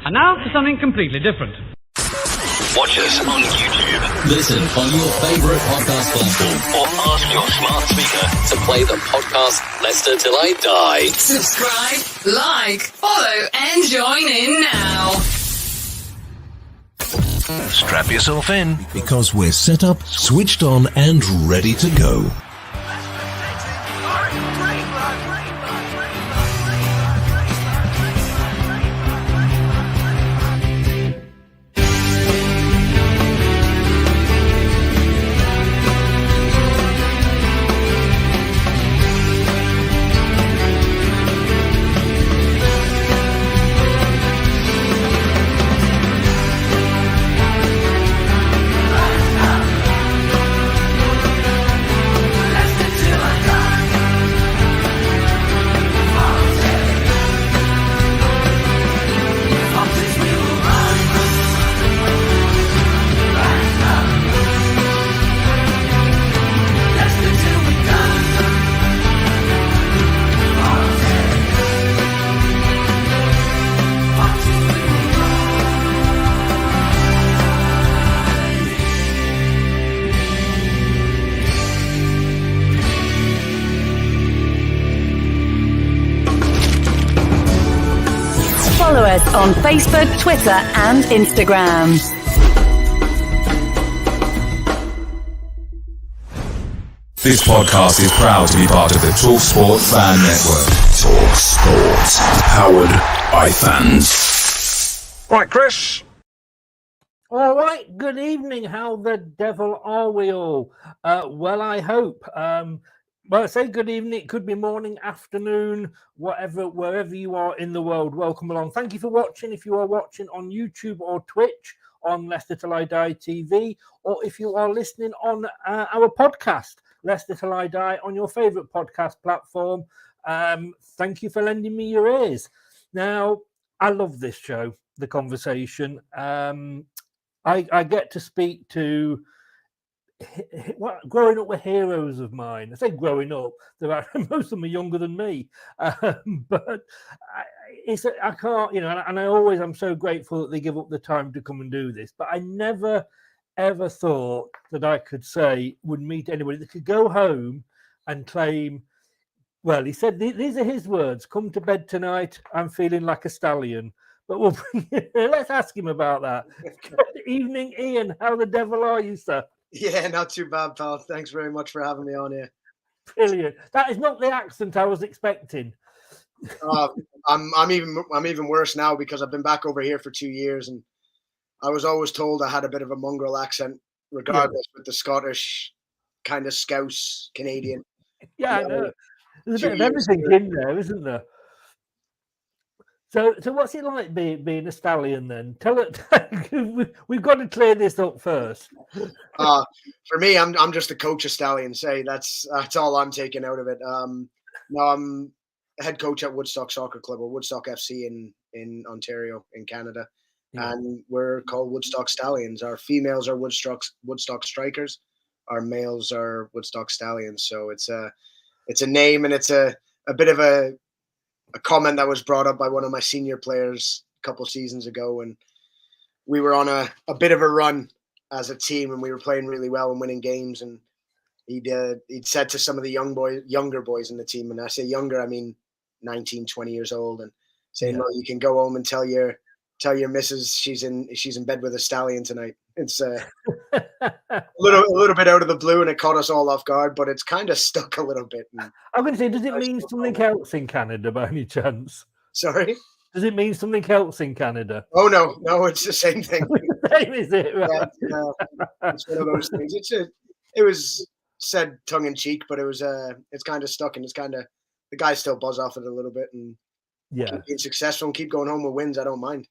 And now for something completely different. Watch us on YouTube. Listen on your favourite podcast platform. Or ask your smart speaker to play the podcast Leicester Till I Die. Subscribe, like, follow, and join in now. Strap yourself in. Because we're set up, switched on, and ready to go. Follow us on Facebook, Twitter and Instagram. This podcast is proud to be part of the TalkSport Fan Network. TalkSport. Powered by fans. Right, Chris. All right, good evening. How the devil are we all? Well, I hope. Well, I say good evening. It could be morning, afternoon, whatever, wherever you are in the world. Welcome along. Thank you for watching. If you are watching on YouTube or Twitch, on Leicester Till I Die TV, or if you are listening on our podcast, Leicester Till I Die, on your favourite podcast platform, thank you for lending me your ears. Now, I love this show, The Conversation. I get to speak to growing up with heroes of mine. I say growing up, most of them are younger than me, but I can't, and I'm so grateful that they give up the time to come and do this. But I never ever thought that I could would meet anybody that could go home and claim, well, he said these are his words: "Come to bed tonight, I'm feeling like a stallion." But let's ask him about that. Good evening, Iain. How the devil are you, sir? Yeah, not too bad, pal. Thanks very much for having me on here. Brilliant. That is not the accent I was expecting. I'm even worse now because I've been back over here for 2 years, and I was always told I had a bit of a mongrel accent, regardless, with the Scottish kind of Scouse Canadian. Yeah, I know. There's a bit of everything in there, isn't there? So what's it like being a stallion then? Tell it. We've got to clear this up first. For me, I'm just a coach of stallions. That's all I'm taking out of it. Now I'm head coach at Woodstock Soccer Club, or Woodstock FC in Ontario, in Canada, and we're called Woodstock Stallions. Our females are Woodstock Strikers. Our males are Woodstock Stallions. So it's a name, and it's a bit of a comment that was brought up by one of my senior players a couple of seasons ago, and we were on a bit of a run as a team, and we were playing really well and winning games. And he'd said to some of the younger boys in the team, and I say younger, I mean 19, 20 years old, and saying, "Well, you can go home and tell your missus she's in bed with a stallion tonight." It's a little bit out of the blue, and it caught us all off guard, but it's kind of stuck a little bit. I'm going to say, does it mean something else in Canada by any chance? Sorry? Does it mean something else in Canada? Oh, no, it's the same thing. Same, is it? Right. It's one of those things. It was said tongue in cheek, but it's kind of stuck, and it's kind of, the guys still buzz off it a little bit, and keep being successful and keep going home with wins. I don't mind.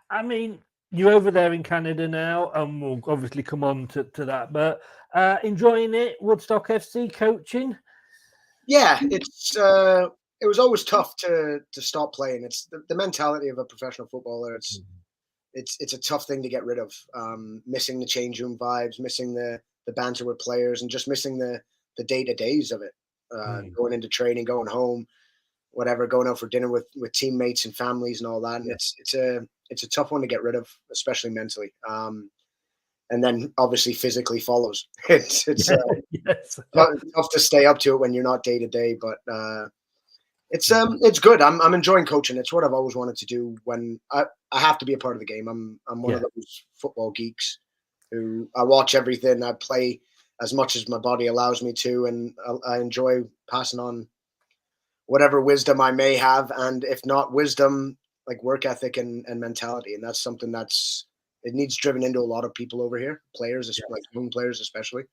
I mean, you're over there in Canada now, and we'll obviously come on to that, but enjoying it, Woodstock FC coaching? Yeah, it was always tough to stop playing. It's the mentality of a professional footballer. It's a tough thing to get rid of. Missing the change room vibes, missing the banter with players, and just missing the day-to-days of it. Going into training, going home, whatever, going out for dinner with teammates and families and all that. And it's a tough one to get rid of, especially mentally. And then obviously physically follows. It's Yes. tough to stay up to it when you're not day to day, but it's good. I'm enjoying coaching. It's what I've always wanted to do. When I have to be a part of the game. I'm one of those football geeks who I watch everything. I play as much as my body allows me to, and I enjoy passing on whatever wisdom I may have, and if not wisdom, like work ethic and mentality. And that's something it needs driven into a lot of people over here, players, like young players especially.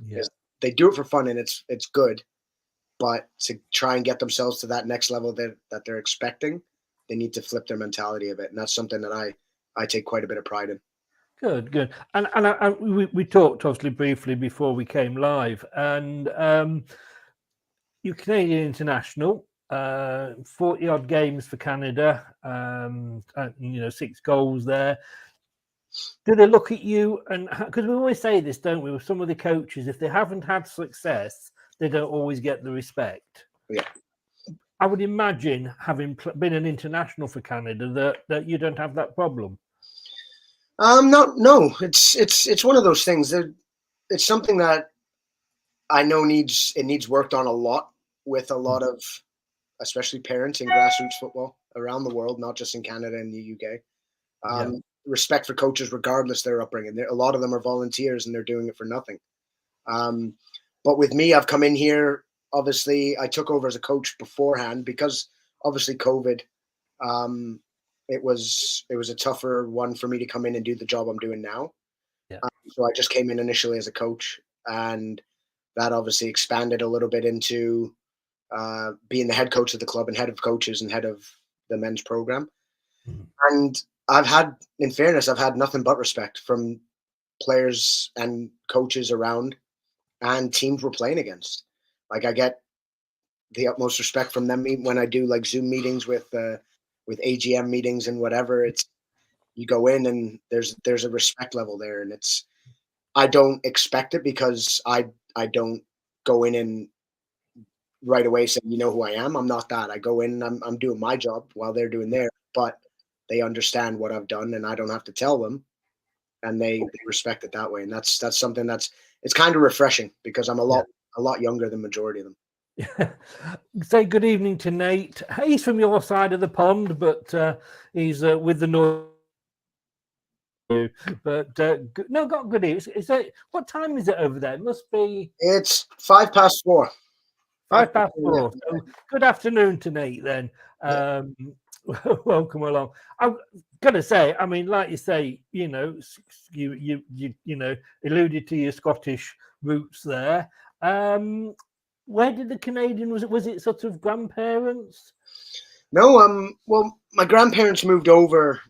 Yeah. They do it for fun, and it's good. But to try and get themselves to that next level that they're expecting, they need to flip their mentality a bit. And that's something that I take quite a bit of pride in. Good. And we talked obviously briefly before we came live, and you're Canadian international, 40 odd games for Canada, 6 goals there. Do they look at you? And because we always say this, don't we, with some of the coaches, if they haven't had success, they don't always get the respect. Yeah. I would imagine, having been an international for Canada, that you don't have that problem. No, it's one of those things that it's something that I know needs worked on a lot with a lot of, especially parents in grassroots football around the world, not just in Canada and the UK. Respect for coaches, regardless their upbringing. A lot of them are volunteers and they're doing it for nothing. But with me, I've come in here. Obviously, I took over as a coach beforehand because obviously COVID. It was a tougher one for me to come in and do the job I'm doing now. Yeah. So I just came in initially as a coach, and that obviously expanded a little bit into being the head coach of the club and head of coaches and head of the men's program. Mm-hmm. And in fairness, I've had nothing but respect from players and coaches around and teams we're playing against. Like, I get the utmost respect from them when I do like Zoom meetings with AGM meetings and whatever. It's, you go in and there's a respect level there, and I don't expect it because I don't go in and right away say, you know who I am. I'm not that. I go in and I'm doing my job while they're doing theirs, but they understand what I've done and I don't have to tell them, and they respect it that way. And that's something it's kind of refreshing because I'm a lot younger than majority of them. Say good evening to Nate. He's from your side of the pond, but he's with the North. But got good evening. What time is it over there? It must be. It's 4:05. 4:05. So good afternoon to Nate then. Welcome along. I'm gonna say, I mean, like you say, you alluded to your Scottish roots there. Where did the Canadian was it sort of grandparents? No, well, my grandparents moved over,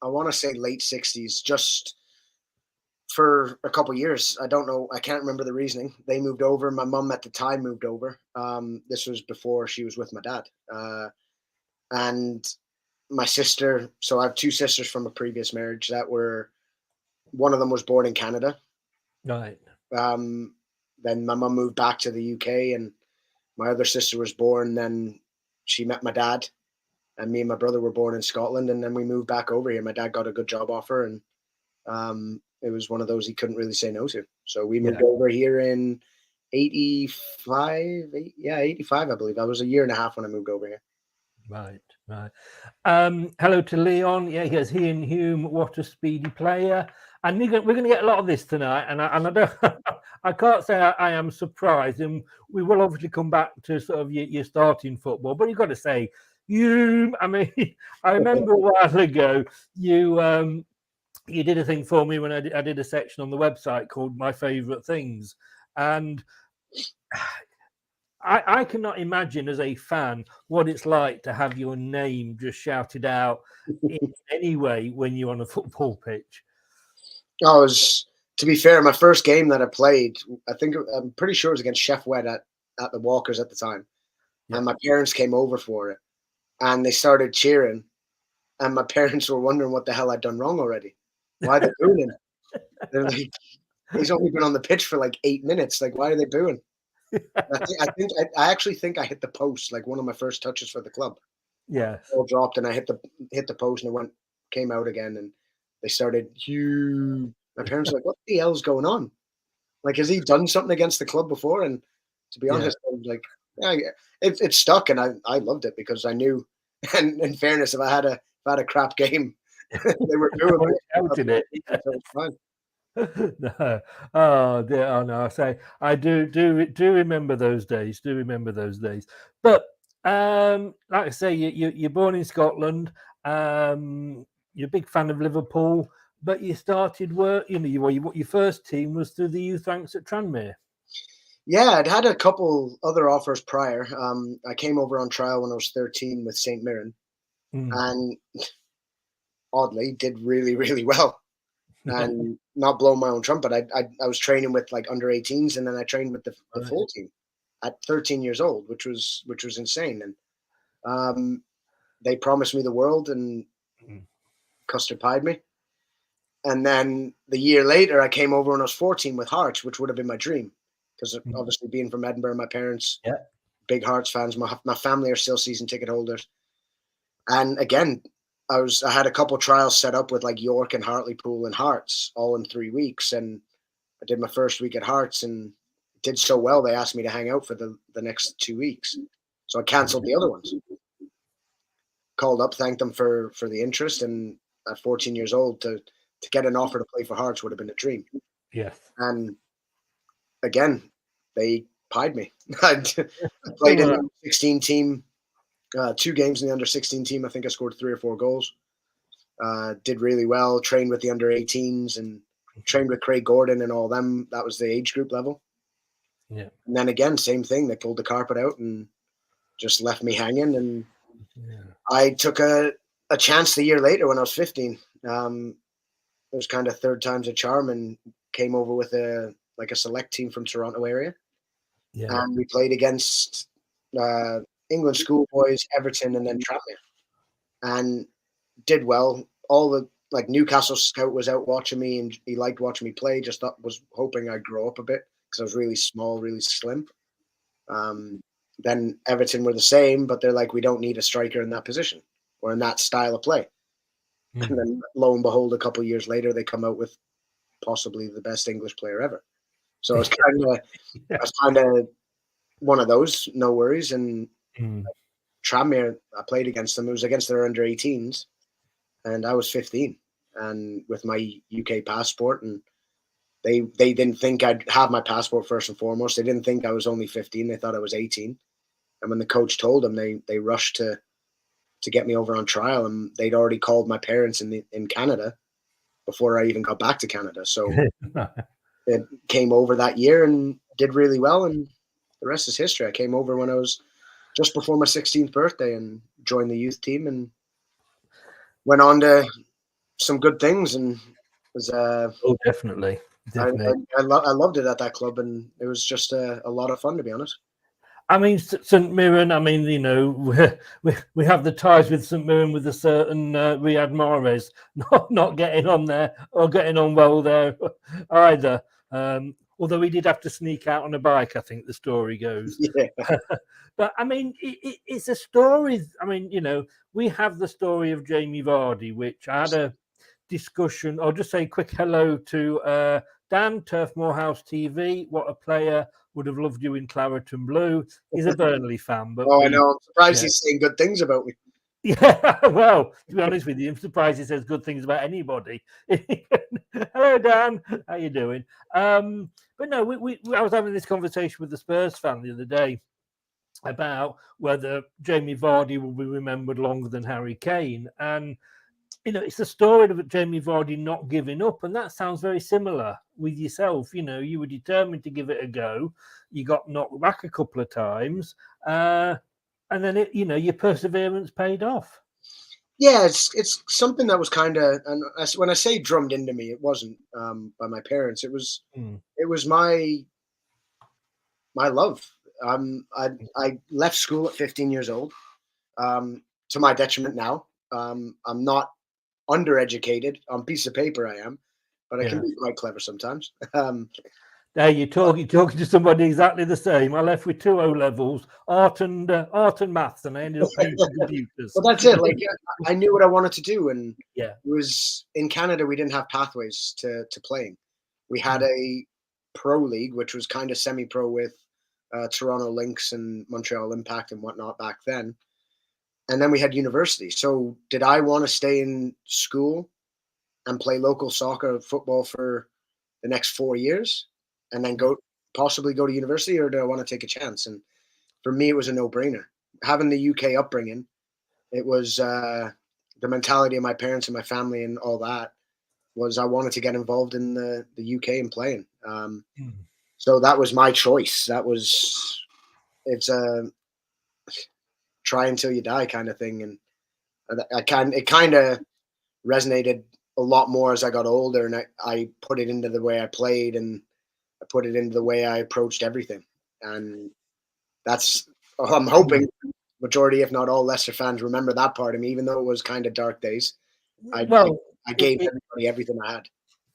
I want to say late 60s, just for a couple of years. I don't know, I can't remember the reasoning. They moved over. My mum at the time moved over. This was before she was with my dad. And my sister, so I have 2 sisters from a previous marriage one of them was born in Canada. Right. Then my mum moved back to the UK, and my other sister was born. Then she met my dad, and me and my brother were born in Scotland. And then we moved back over here. My dad got a good job offer, and it was one of those he couldn't really say no to. So we moved over here in 85, 85, I believe. I was a year and a half when I moved over here. Right. Hello to Leon. Yeah, he has Iain Hume. What a speedy player. And we're going to get a lot of this tonight. And I don't, I can't say I am surprised. And we will obviously come back to sort of your starting football. But you've got to say, I mean, I remember a while ago you did a thing for me when I did a section on the website called My Favourite Things. And I cannot imagine as a fan what it's like to have your name just shouted out in any way when you're on a football pitch. To be fair, my first game that I played, I'm pretty sure it was against Chef Wed at the Walkers at the time. Yeah. And my parents came over for it and they started cheering. And my parents were wondering what the hell I'd done wrong already. Why are they booing? They're like, he's only been on the pitch for like 8 minutes. Like, why are they booing? I actually think I hit the post, like one of my first touches for the club. Yeah. Ball dropped and I hit the post and it went came out again, and they started Hugh. My parents were like, "What the hell's going on? Like, has he done something against the club before?" And to be honest, I was like, yeah, it stuck, and I loved it because I knew. And in fairness, if I had a crap game, they were doing it. So it's fine. No. Oh dear. Oh no. I say I do remember those days. Do remember those days. But like I say, you're born in Scotland. You're a big fan of Liverpool, but you started work. Your first team was through the youth ranks at Tranmere. Yeah, I'd had a couple other offers prior. I came over on trial when I was 13 with St. Mirren, and oddly did really, really well. And not blowing my own trumpet, I was training with like under 18s, and then I trained with the full team at 13 years old, which was insane. And they promised me the world and custard pied me. And then the year later, I came over when I was 14 with Hearts, which would have been my dream. Because obviously being from Edinburgh, my parents, big Hearts fans, my family are still season ticket holders. And again, I had a couple trials set up with like York and Hartlepool and Hearts all in 3 weeks. And I did my first week at Hearts and did so well, they asked me to hang out for the next 2 weeks. So I canceled the other ones. Called up, thanked them for the interest. And at 14 years old, to get an offer to play for Hearts would have been a dream. Yes. And again, they pied me. I played in the under 16 team, 2 games in the under 16 team. I think I scored 3 or 4 goals. Did really well. Trained with the under 18s and trained with Craig Gordon and all them. That was the age group level. Yeah. And then again, same thing. They pulled the carpet out and just left me hanging. And I took a chance the year later when I was 15. It was kind of third time's a charm, and came over with a select team from Toronto area. Yeah. And we played against England schoolboys, Everton, and then Tranmere, and did well. All the Newcastle scout was out watching me, and he liked watching me play. Was hoping I'd grow up a bit because I was really small, really slim. Then Everton were the same, but they're like, we don't need a striker in that position or in that style of play. And then lo and behold, a couple of years later, they come out with possibly the best English player ever. So it's kind of one of those, no worries. And Tranmere, I played against them. It was against their under 18s, and I was 15, and with my UK passport, and they didn't think I'd have my passport first and foremost. They didn't think I was only 15. They thought I was 18. And when the coach told them, they rushed to get me over on trial, and they'd already called my parents in Canada before I even got back to Canada. So it came over that year and did really well, and the rest is history. I came over when I was just before my 16th birthday and joined the youth team and went on to some good things. And was definitely. I loved it at that club, and it was just a lot of fun, to be honest. I mean, St. Mirren, I mean, we have the ties with St. Mirren with a certain Riyad Mahrez not getting on there or getting on well there either. Although he did have to sneak out on a bike, I think the story goes. Yeah. But, I mean, it's a story. I mean, we have the story of Jamie Vardy, which I had a discussion. I'll just say a quick hello to Dan, Turf Morehouse TV. What a player. Would have loved you in Claret and Blue. He's a Burnley fan. But I know. I'm surprised he's saying good things about me. Yeah, well, to be honest with you, I'm surprised he says good things about anybody. Hello, Dan. How you doing? But no, I was having this conversation with the Spurs fan the other day about whether Jamie Vardy will be remembered longer than Harry Kane. And it's the story of Jamie Vardy not giving up, and that sounds very similar with yourself. You were determined to give it a go. You got knocked back a couple of times, and then your perseverance paid off. Yeah, it's something that was kind of, and when I say drummed into me, it wasn't by my parents. It was my love. I left school at 15 years old, to my detriment now. I'm not undereducated on piece of paper. I am, but I can be quite clever sometimes. There you're talking to somebody exactly the same. I left with 2 O levels, art and maths, and I ended up painting computers. Well, that's it. Like I knew what I wanted to do, and Yeah. it was in Canada. We didn't have pathways to playing. We had a pro league, which was kind of semi-pro with Toronto Lynx and Montreal Impact and whatnot back then. And then we had university. So did I want to stay in school and play local soccer, football for the next 4 years, and then possibly go to university, or do I want to take a chance? And for me, it was a no-brainer. Having the UK upbringing, it was the mentality of my parents and my family and all that was I wanted to get involved in the UK and playing. So that was my choice. It's a try until you die kind of thing. And it kind of resonated a lot more as I got older, and I put it into the way I played, and I put it into the way I approached everything. And that's, I'm hoping majority, if not all Leicester fans remember that part of me, even though it was kind of dark days. I gave everybody everything I had.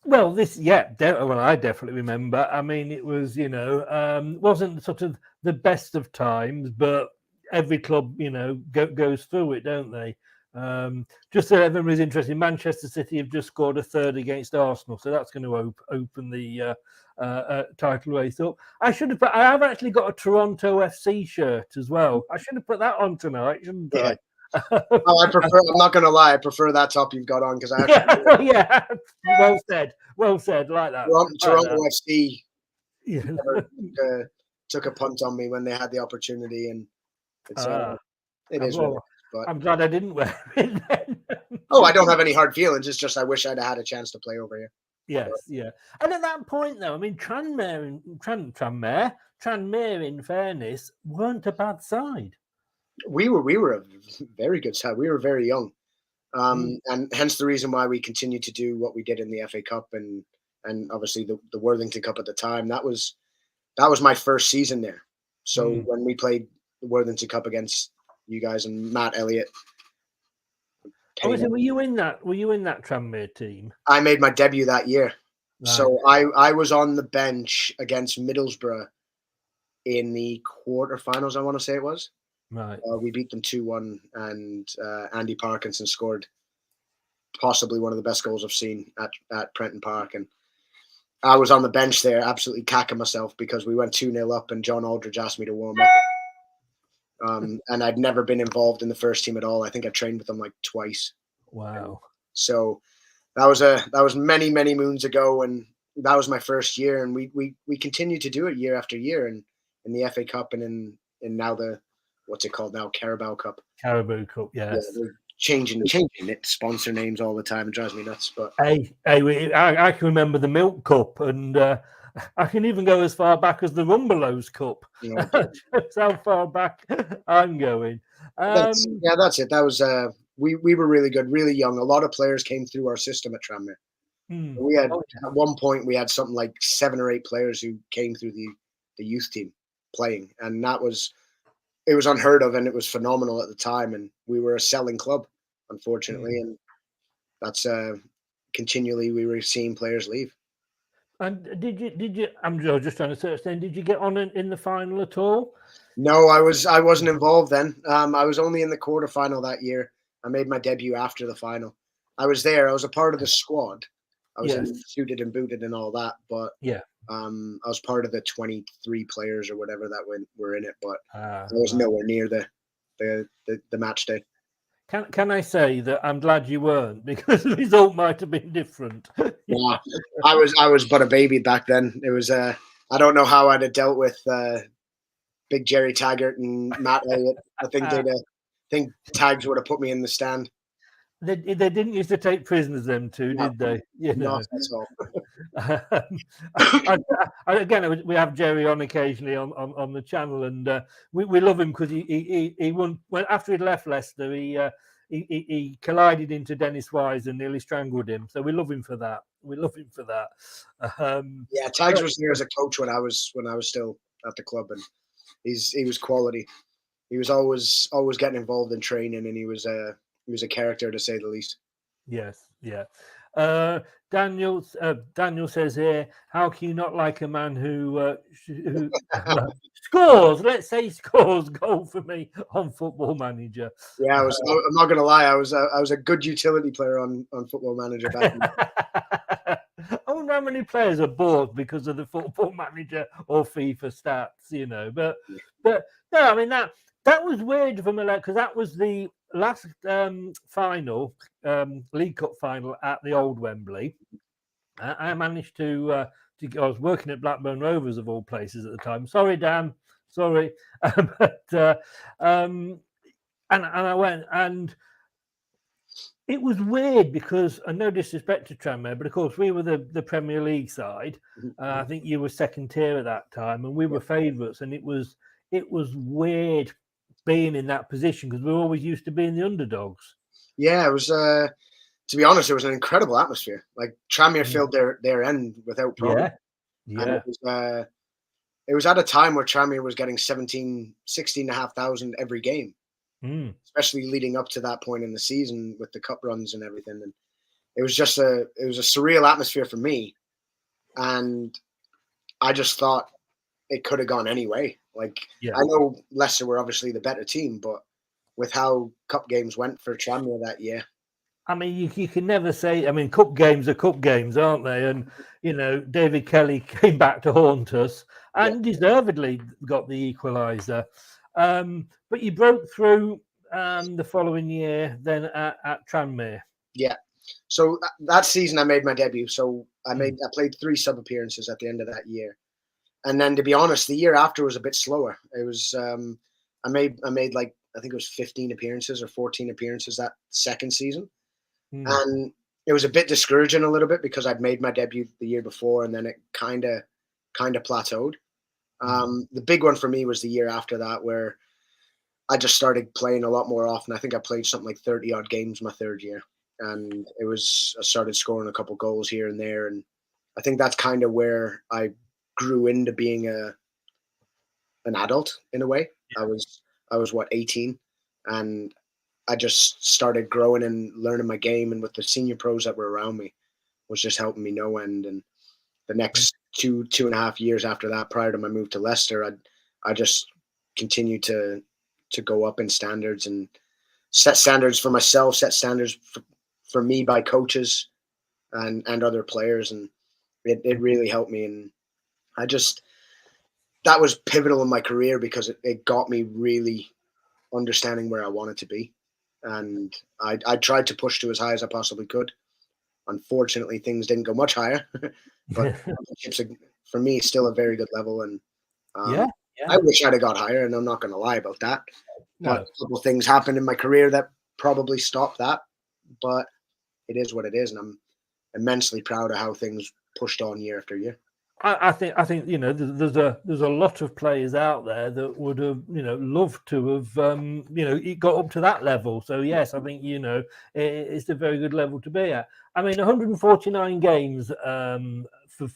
Well, I definitely remember. I mean, it was, wasn't sort of the best of times, but every club, goes through it, don't they? Just so everybody's interested, Manchester City have just scored a third against Arsenal, so that's going to open the title race up. I have actually got a Toronto FC shirt as well. I should have put that on tonight, shouldn't I? I'm not going to lie, I prefer that top you've got on because I actually well said, like that. Toronto FC never took a punt on me when they had the opportunity, and it is. But I'm glad I didn't wear it then. I don't have any hard feelings. It's just I wish I'd had a chance to play over here. Yes, yeah. And at that point, though, I mean, Tranmere, in fairness, weren't a bad side. We were a very good side. We were very young, and hence the reason why we continued to do what we did in the FA Cup and obviously the Worthington Cup at the time. That was my first season there. So when we played the Worthington Cup against you guys and Matt Elliott. Were you in that Tranmere team? I made my debut that year. Right. So I was on the bench against Middlesbrough in the quarterfinals, I want to say it was. Right. We beat them 2-1, and Andy Parkinson scored possibly one of the best goals I've seen at Prenton Park. And I was on the bench there, absolutely cacking myself because we went 2-0 up and John Aldridge asked me to warm up. And I'd never been involved in the first team at all. I think I trained with them like twice. Wow. So that was many, many moons ago, and that was my first year. And we continued to do it year after year, and in the FA Cup and in now the what's it called now, Carabao Cup. Carabao Cup, yes. Yeah, we're changing it, sponsor names all the time. It drives me nuts. But I can remember the Milk Cup, and I can even go as far back as the Rumbelows Cup. Yeah. That's how far back I'm going. That's it. That was we were really good, really young. A lot of players came through our system at Tranmere. We had at one point we had something like 7 or 8 players who came through the youth team playing, and it was unheard of, and it was phenomenal at the time. And we were a selling club, unfortunately, and that's continually we were seeing players leave. And did you? I'm just trying to search. Then, did you get on in the final at all? No, I wasn't involved then. I was only in the quarterfinal that year. I made my debut after the final. I was there. I was a part of the squad. I was suited and booted and all that, but I was part of the 23 players or whatever that were in it. But I was nowhere near the match day. Can I say that I'm glad you weren't, because the result might have been different. Yeah, I was but a baby back then. It was I don't know how I'd have dealt with Big Jerry Taggart and Matt Elliott. I think Tags would have put me in the stand. They didn't used to take prisoners, them two, did they? Not at all. Again, we have Jerry on occasionally on the channel, and we love him because he won. Well, after he'd left Leicester, he collided into Dennis Wise and nearly strangled him. So we love him for that. Tags was there as a coach when I was still at the club, and he was quality. He was always getting involved in training, and he was a character, to say the least. Yes, yeah. Daniel says here, how can you not like a man who scores? Let's say scores goal for me on Football Manager. Yeah, I'm not gonna lie. I was a good utility player on Football Manager back then. I wonder how many players are bored because of the Football Manager or FIFA stats, you know. But no, I mean that was weird for me, because that was the last final, League Cup final at the old Wembley. I managed to I was working at Blackburn Rovers of all places at the time. Sorry, Dan. Sorry, but and I went, and it was weird because, and no disrespect to Tranmere, but of course we were the Premier League side. I think you were second tier at that time, and we were favourites, and it was weird being in that position because we were always used to being the underdogs. Yeah, it was. To be honest, it was an incredible atmosphere. Like Tranmere filled their end without problem. Yeah. And it was at a time where Tranmere was getting 16,500 every game, especially leading up to that point in the season with the cup runs and everything. And it was just a surreal atmosphere for me. And I just thought it could have gone any way. Like, I know Leicester were obviously the better team, but with how cup games went for Tranmere that year, I mean, you can never say. I mean, cup games are cup games, aren't they? And you know, David Kelly came back to haunt us, and deservedly got the equaliser. But you broke through the following year, then at Tranmere. Yeah. So that season, I made my debut. So I played 3 sub appearances at the end of that year, and then to be honest, the year after was a bit slower. It was I made like, I think it was 15 appearances or 14 appearances that second season. And it was a bit discouraging a little bit because I'd made my debut the year before, and then it kind of plateaued. The big one for me was the year after that, where I just started playing a lot more often. I think I played something like 30 odd games my third year, and I started scoring a couple goals here and there. And I think that's kind of where I grew into being an adult in a way. I was what, 18, and I just started growing and learning my game, and with the senior pros that were around me was just helping me no end. And the next 2.5 years after that, prior to my move to Leicester, I just continued to go up in standards and set standards for myself, set standards for me by coaches and other players. And it really helped me. And that was pivotal in my career because it got me really understanding where I wanted to be. And I tried to push to as high as I possibly could. Unfortunately, things didn't go much higher, but for me, still a very good level. And I wish I'd have got higher, and I'm not going to lie about that. No. But a couple of things happened in my career that probably stopped that. But it is what it is, and I'm immensely proud of how things pushed on year after year. I think you know, there's a lot of players out there that would have, you know, loved to have it got up to that level. So yes, I think, you know, it's a very good level to be at. I mean, 149 games for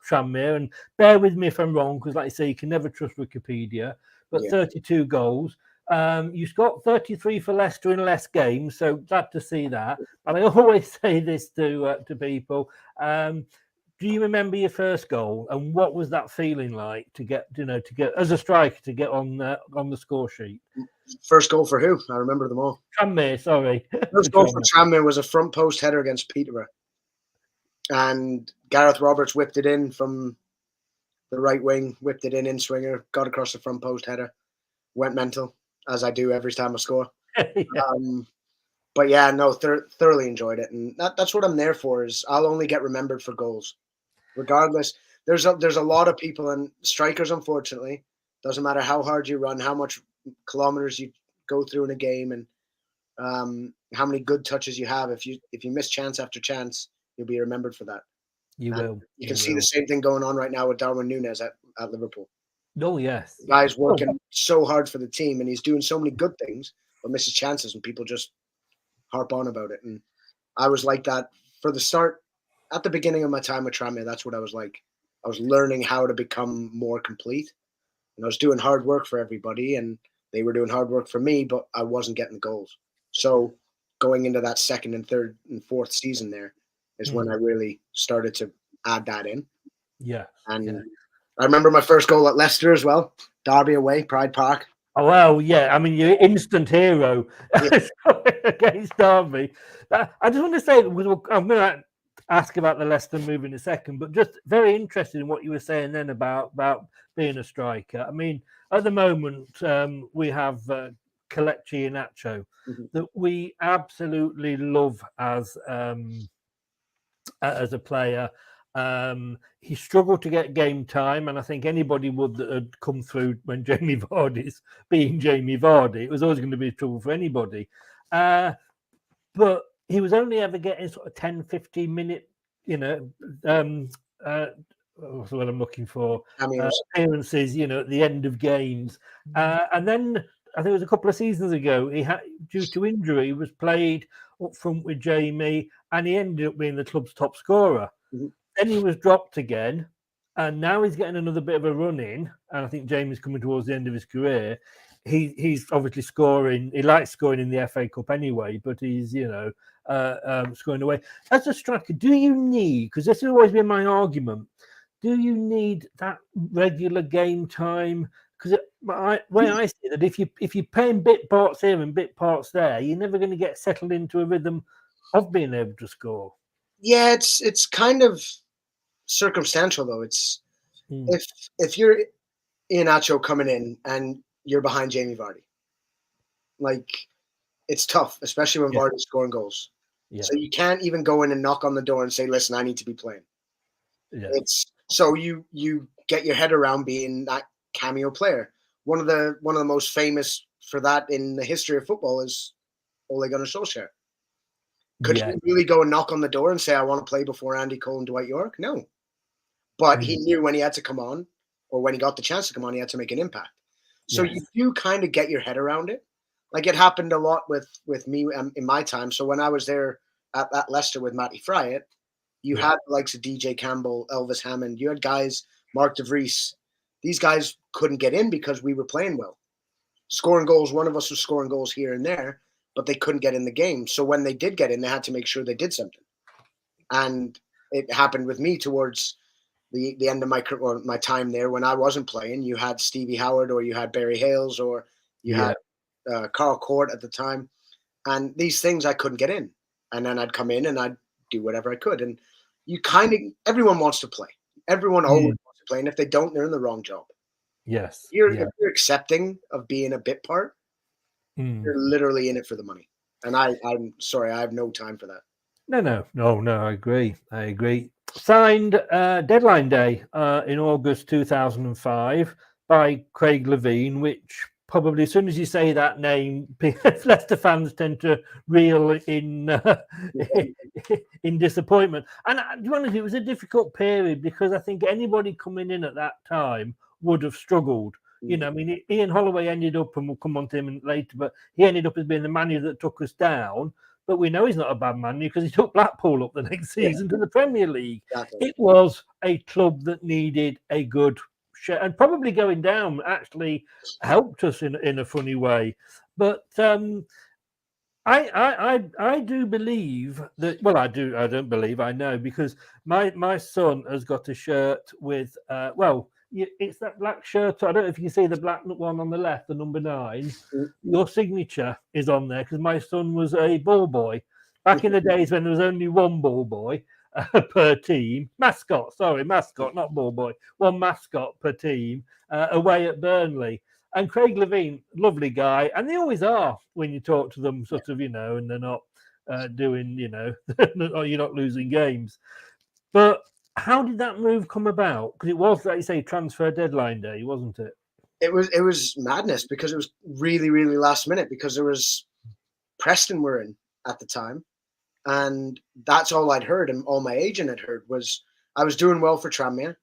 Tranmere, and bear with me if I'm wrong, because like I say, you can never trust Wikipedia. But 32 goals. You scored 33 for Leicester in less games, so glad to see that. And I always say this to people. Do you remember your first goal, and what was that feeling like to get as a striker to get on the score sheet? First goal for who? I remember them all. Tranmere, sorry. First goal for Tranmere was a front post header against Peterborough, and Gareth Roberts whipped it in from the right wing, whipped it in swinger, got across the front post header, went mental, as I do every time I score. But yeah, no, thoroughly enjoyed it, and that's what I'm there for. Is I'll only get remembered for goals. Regardless, there's a lot of people, and strikers, unfortunately, doesn't matter how hard you run, how much kilometers you go through in a game, and how many good touches you have. If you miss chance after chance, you'll be remembered for that. You can see the same thing going on right now with Darwin Núñez at Liverpool. Oh yes, the guy's working so hard for the team, and he's doing so many good things, but misses chances, and people just harp on about it. And I was like that for the start. At the beginning of my time with Tranmere, that's what I was like. I was learning how to become more complete, and I was doing hard work for everybody, and they were doing hard work for me, but I wasn't getting the goals. So going into that second and third and fourth season there, is when I really started to add that in. Yeah. And I remember my first goal at Leicester as well. Derby away, Pride Park. Oh, well, yeah. I mean, you're instant hero against Derby. I just want to say, I'm going to ask about the Leicester move in a second, but just very interested in what you were saying then about being a striker. I mean, at the moment, we have Kelechi Iheanacho that we absolutely love as a player. He struggled to get game time, and I think anybody would that had come through when Jamie Vardy's being Jamie Vardy, it was always going to be trouble for anybody. But he was only ever getting sort of 10, 15 minute, what's the word I'm looking for? Appearances, at the end of games. And then I think it was a couple of seasons ago, he had, due to injury, was played up front with Jamie, and he ended up being the club's top scorer. Then he was dropped again, and now he's getting another bit of a run in. And I think Jamie's coming towards the end of his career. He's obviously scoring. He likes scoring in the FA Cup anyway, but he's scoring away. As a striker, do you need? Because this has always been my argument. Do you need that regular game time? Because I see that if you're playing bit parts here and bit parts there, you're never going to get settled into a rhythm of being able to score. Yeah, it's kind of circumstantial though. It's if you're Iheanacho coming in and you're behind Jamie Vardy, like it's tough, especially when Vardy's scoring goals. Yeah. So you can't even go in and knock on the door and say, "Listen, I need to be playing." Yeah. It's so you get your head around being that cameo player. One of the most famous for that in the history of football is Ole Gunnar Solskjaer. Could he really go and knock on the door and say, "I want to play before Andy Cole and Dwight York"? No. But he knew when he had to come on, or when he got the chance to come on, he had to make an impact. So you do kind of get your head around it. Like it happened a lot with me in my time. So when I was there at Leicester with Matty Fryatt, you had the likes of DJ Campbell, Elvis Hammond. You had guys, Mark de Vries. These guys couldn't get in because we were playing well. Scoring goals, one of us was scoring goals here and there, but they couldn't get in the game. So when they did get in, they had to make sure they did something. And it happened with me towards the end of my time there when I wasn't playing. You had Stevie Howard, or you had Barry Hales, or you had Carl Court at the time. And these things I couldn't get in. And then I'd come in and I'd do whatever I could. And everyone wants to play. Everyone always wants to play. And if they don't, they're in the wrong job. Yes. If you're accepting of being a bit part, you're literally in it for the money. And I'm sorry, I have no time for that. No, I agree. Signed deadline day in August 2005 by Craig Levein, which probably as soon as you say that name, Leicester fans tend to reel in disappointment. And to be honest, it was a difficult period because I think anybody coming in at that time would have struggled. I mean, Ian Holloway ended up, and we'll come on to him later, but he ended up as being the manager that took us down. But we know he's not a bad manager because he took Blackpool up the next season to the Premier League. Exactly. It was a club that needed a good share, and probably going down actually helped us in a funny way. But I do believe that. Well, I do. I don't believe. I know because my son has got a shirt with it's that black shirt. I don't know if you can see the black one on the left, the number 9. Your signature is on there because my son was a ball boy back in the days when there was only one ball boy per team. Mascot, not ball boy. One mascot per team away at Burnley. And Craig Levein, lovely guy, and they always are when you talk to them, sort of, and they're not doing, you're not losing games. But how did that move come about? Because it was, like you say, transfer deadline day, wasn't it? It was madness because it was really, really last minute because there was Preston were in at the time. And that's all I'd heard and all my agent had heard was I was doing well for Tranmere.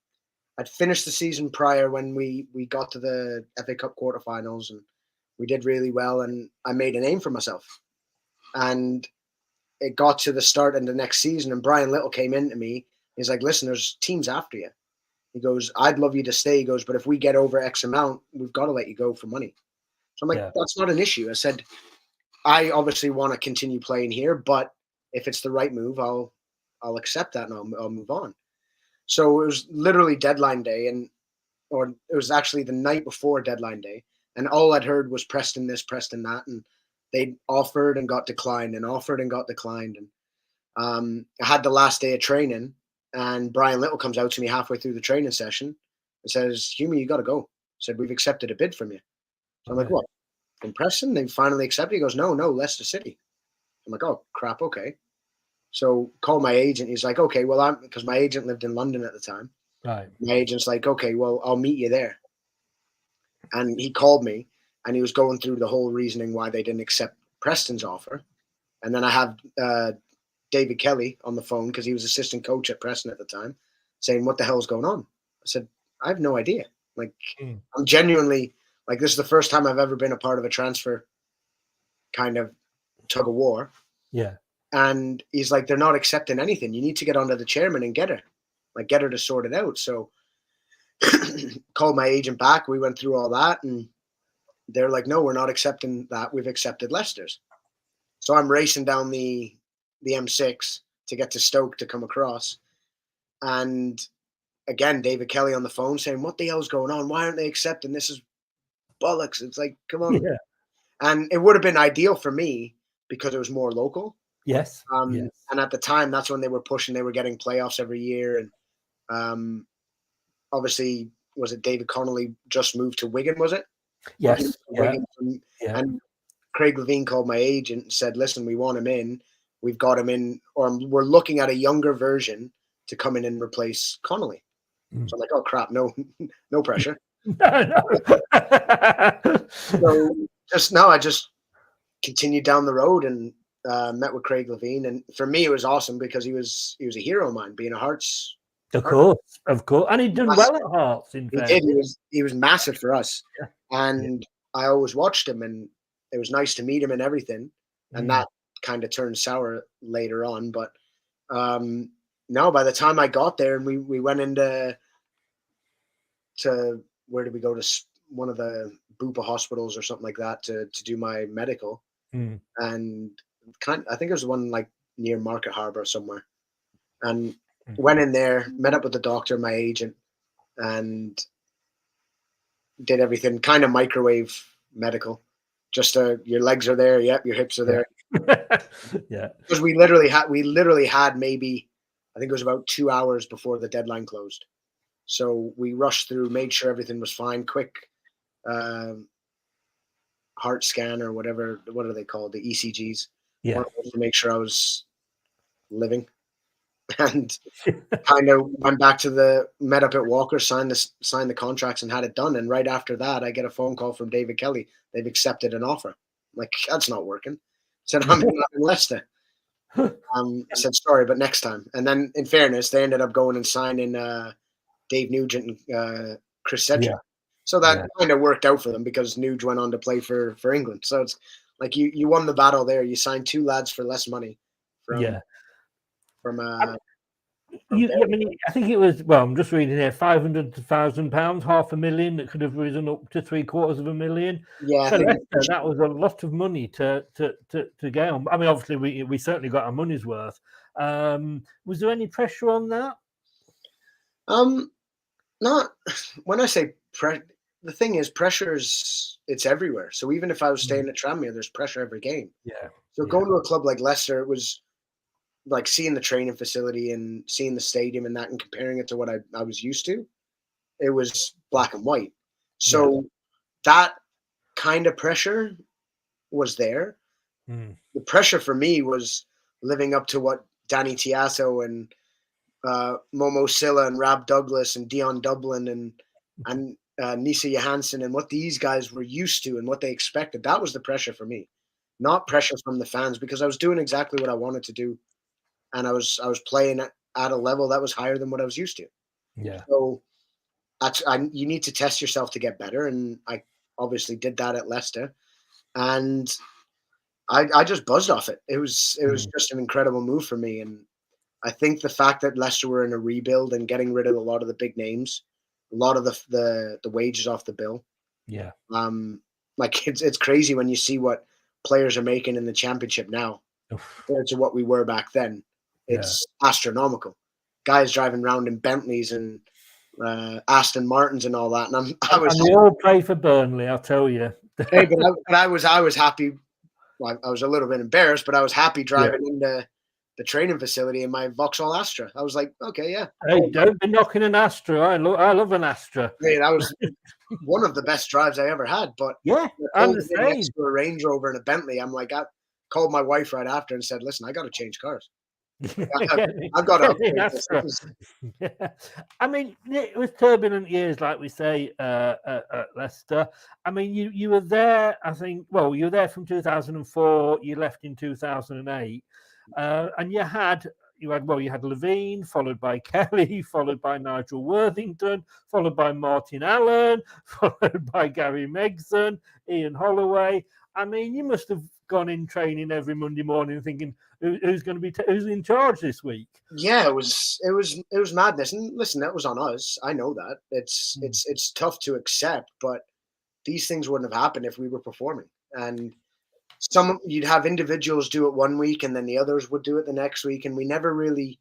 I'd finished the season prior when we got to the FA Cup quarterfinals and we did really well and I made a name for myself. And it got to the start of the next season and Brian Little came in to me. He's like, "Listen, there's teams after you." He goes, "I'd love you to stay." He goes, "But if we get over X amount, we've got to let you go for money." So I'm like, That's not an issue. I said, I obviously want to continue playing here, but if it's the right move, I'll I'll accept that and I'll move on. So it was literally deadline day, or it was actually the night before deadline day, and all I'd heard was Preston this, Preston that, and they offered and got declined, and offered and got declined. And I had the last day of training, and Brian Little comes out to me halfway through the training session and says, "Hume, you got to go." Said, "We've accepted a bid from you." So I'm like, "What? From Preston? They finally accepted?" He goes, No, Leicester City." I'm like, "Oh crap, okay." So call my agent. He's like, "Okay, well, because my agent lived in London at the time." Right. My agent's like, "Okay, well, I'll meet you there." And he called me, and he was going through the whole reasoning why they didn't accept Preston's offer. And then I have David Kelly on the phone, because he was assistant coach at Preston at the time, saying, "What the hell is going on?" I said, "I have no idea. Like, I'm genuinely, like, this is the first time I've ever been a part of a transfer kind of tug of war." Yeah. And he's like, "They're not accepting anything. You need to get onto the chairman and get her to sort it out." So called my agent back. We went through all that, and they're like, "No, we're not accepting that. We've accepted Leicester's." So I'm racing down the M6 to get to Stoke to come across. And again, David Kelly on the phone saying, "What the hell's going on? Why aren't they accepting? This is bollocks." It's like, come on. Yeah. And it would have been ideal for me because it was more local. Yes. Yes. And at the time, that's when they were pushing. They were getting playoffs every year. And obviously, was it David Connolly just moved to Wigan, was it? Yes. Yeah. Yeah. And Craig Levine called my agent and said, "Listen, we want him in. We've got him in, or we're looking at a younger version to come in and replace Connolly." So I'm like, "Oh crap, no pressure." No. So I just continued down the road and met with Craig Levine, and for me it was awesome because he was a hero of mine, being a Hearts. Of course, and he'd done well at Hearts. In fact, he did. He was massive for us, and I always watched him, and it was nice to meet him and everything. And that kind of turned sour later on, but no. By the time I got there, and we went into where did we go, to one of the Bupa hospitals or something like that to do my medical, and I think it was one like near Market Harbour somewhere, and went in there, met up with the doctor, my agent, and did everything kind of microwave medical. Just your legs are there, yep, your hips are there. Yeah. Because we literally had maybe, I think it was about 2 hours before the deadline closed. So we rushed through, made sure everything was fine, quick heart scan or whatever, what are they called? The ECGs. Yeah. To make sure I was living. And kind of went back to met up at Walker, signed the contracts and had it done. And right after that, I get a phone call from David Kelly. They've accepted an offer. I'm like, that's not working. Said, I'm in Leicester. I said, sorry, but next time. And then in fairness, they ended up going and signing Dave Nugent and Chris Sedgwick. Yeah. So that kind of worked out for them because Nuge went on to play for England. So it's like you won the battle there. You signed two lads for less money. I think it was, well, I'm just reading here, £500,000, £500,000, that could have risen up to £750,000. Yeah, so that was a lot of money to get on. I mean, obviously, we certainly got our money's worth. Was there any pressure on that? Not when I say pressure. The thing is, it's everywhere. So even if I was staying at Tranmere, there's pressure every game. Yeah. So going to a club like Leicester, it was like seeing the training facility and seeing the stadium and that, and comparing it to what I was used to. It was black and white. So that kind of pressure was there. The pressure for me was living up to what Danny Tiasso and Momo Silla and Rab Douglas and Dion Dublin and Nisa Johansson and what these guys were used to and what they expected. That was the pressure for me, not pressure from the fans, because I was doing exactly what I wanted to do, and I was playing at a level that was higher than what I was used to. Yeah. So you need to test yourself to get better, and I obviously did that at Leicester, and I just buzzed off it. It was just an incredible move for me, and I think the fact that Leicester were in a rebuild and getting rid of a lot of the big names, a lot of the wages off the bill. Yeah. Like it's crazy when you see what players are making in the Championship now compared to what we were back then. It's astronomical. Guys driving around in Bentleys and Aston Martins and all that, and we all play for Burnley, I'll tell you. Hey, but I was happy. Well, I was a little bit embarrassed, but I was happy driving into the training facility in my Vauxhall Astra. I was like, okay, yeah. Hey, don't be knocking an Astra. I love an Astra. Hey, that was one of the best drives I ever had. But I'm the same. Next to a Range Rover and a Bentley, I'm like, I called my wife right after and said, listen, I got to change cars. I've got to. I mean, it was turbulent years, like we say, at Leicester. I mean, you were there, I think, well, you were there from 2004, you left in 2008, and you had Levine, followed by Kelly, followed by Nigel Worthington, followed by Martin Allen, followed by Gary Megson, Ian Holloway. I mean, you must have gone in training every Monday morning thinking who's going to be who's in charge this week. Yeah, it was madness. And listen, that was on us. I know that it's tough to accept, but these things wouldn't have happened if we were performing. And you'd have individuals do it one week, and then the others would do it the next week, and we never really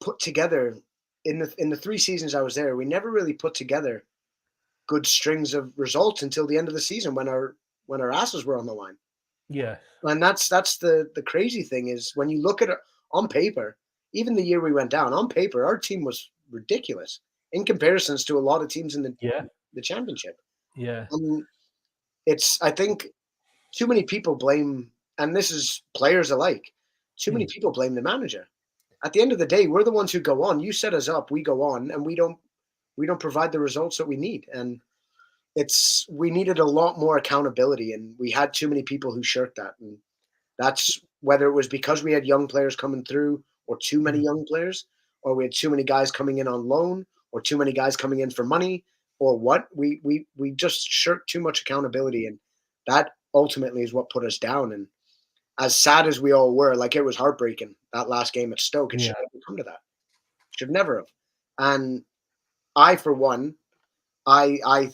put together in the 3 seasons I was there. We never really put together good strings of results until the end of the season when our asses were on the line. Yeah. And that's the crazy thing is when you look at it on paper, even the year we went down, on paper, our team was ridiculous in comparisons to a lot of teams in the championship. Yeah. I think too many people blame, and this is players alike, too many people blame the manager. At the end of the day, we're the ones who go on. You set us up, we go on, and we don't provide the results that we need. And we needed a lot more accountability, and we had too many people who shirked that. And that's whether it was because we had young players coming through, or too many young players, or we had too many guys coming in on loan, or too many guys coming in for money, or what. We just shirked too much accountability, and that ultimately is what put us down. And as sad as we all were, like, it was heartbreaking, that last game at Stoke. It should never come to that. Should never have. And I, for one, I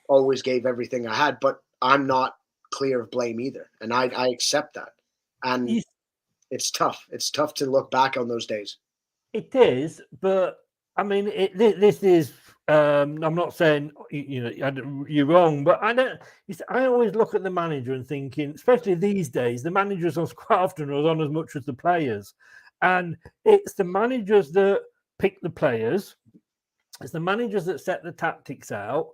always gave everything I had, but I'm not clear of blame either. And I accept that. And it's tough. It's tough to look back on those days. It is, but I mean, this is, I'm not saying, you're wrong, but I always look at the manager and thinking, especially these days, the managers are quite often on as much as the players. And it's the managers that pick the players. It's the managers that set the tactics out.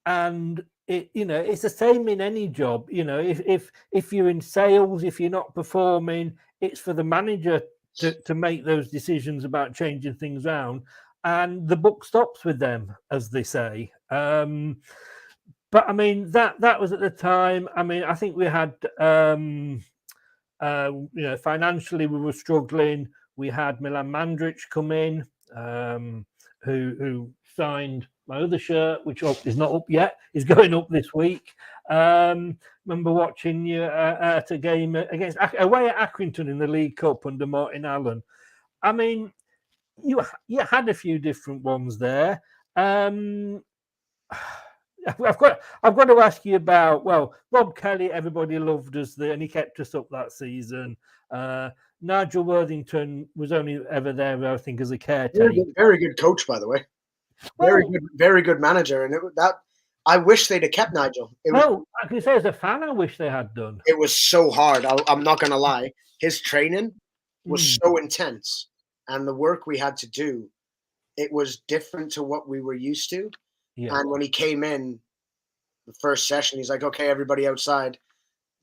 And it's the same in any job. If you're in sales, if you're not performing, it's for the manager to make those decisions about changing things around, and the buck stops with them, as they say. But I mean, that was at the time. I mean, I think we had, financially we were struggling. We had Milan Mandrić come in, who signed my other shirt, which is not up yet, is going up this week. Remember watching you at a game away at Accrington in the League Cup under Martin Allen. I mean, you had a few different ones there. I've got to ask you about, well, Rob Kelly. Everybody loved us there, and he kept us up that season. Nigel Worthington was only ever there, I think, as a caretaker. Very good coach, by the way. Very good manager, and I wish they'd have kept Nigel. I can say as a fan, I wish they had done. It was so hard. I'm not going to lie. His training was so intense, and the work we had to do, it was different to what we were used to. Yeah. And when he came in, the first session, he's like, "Okay, everybody outside,"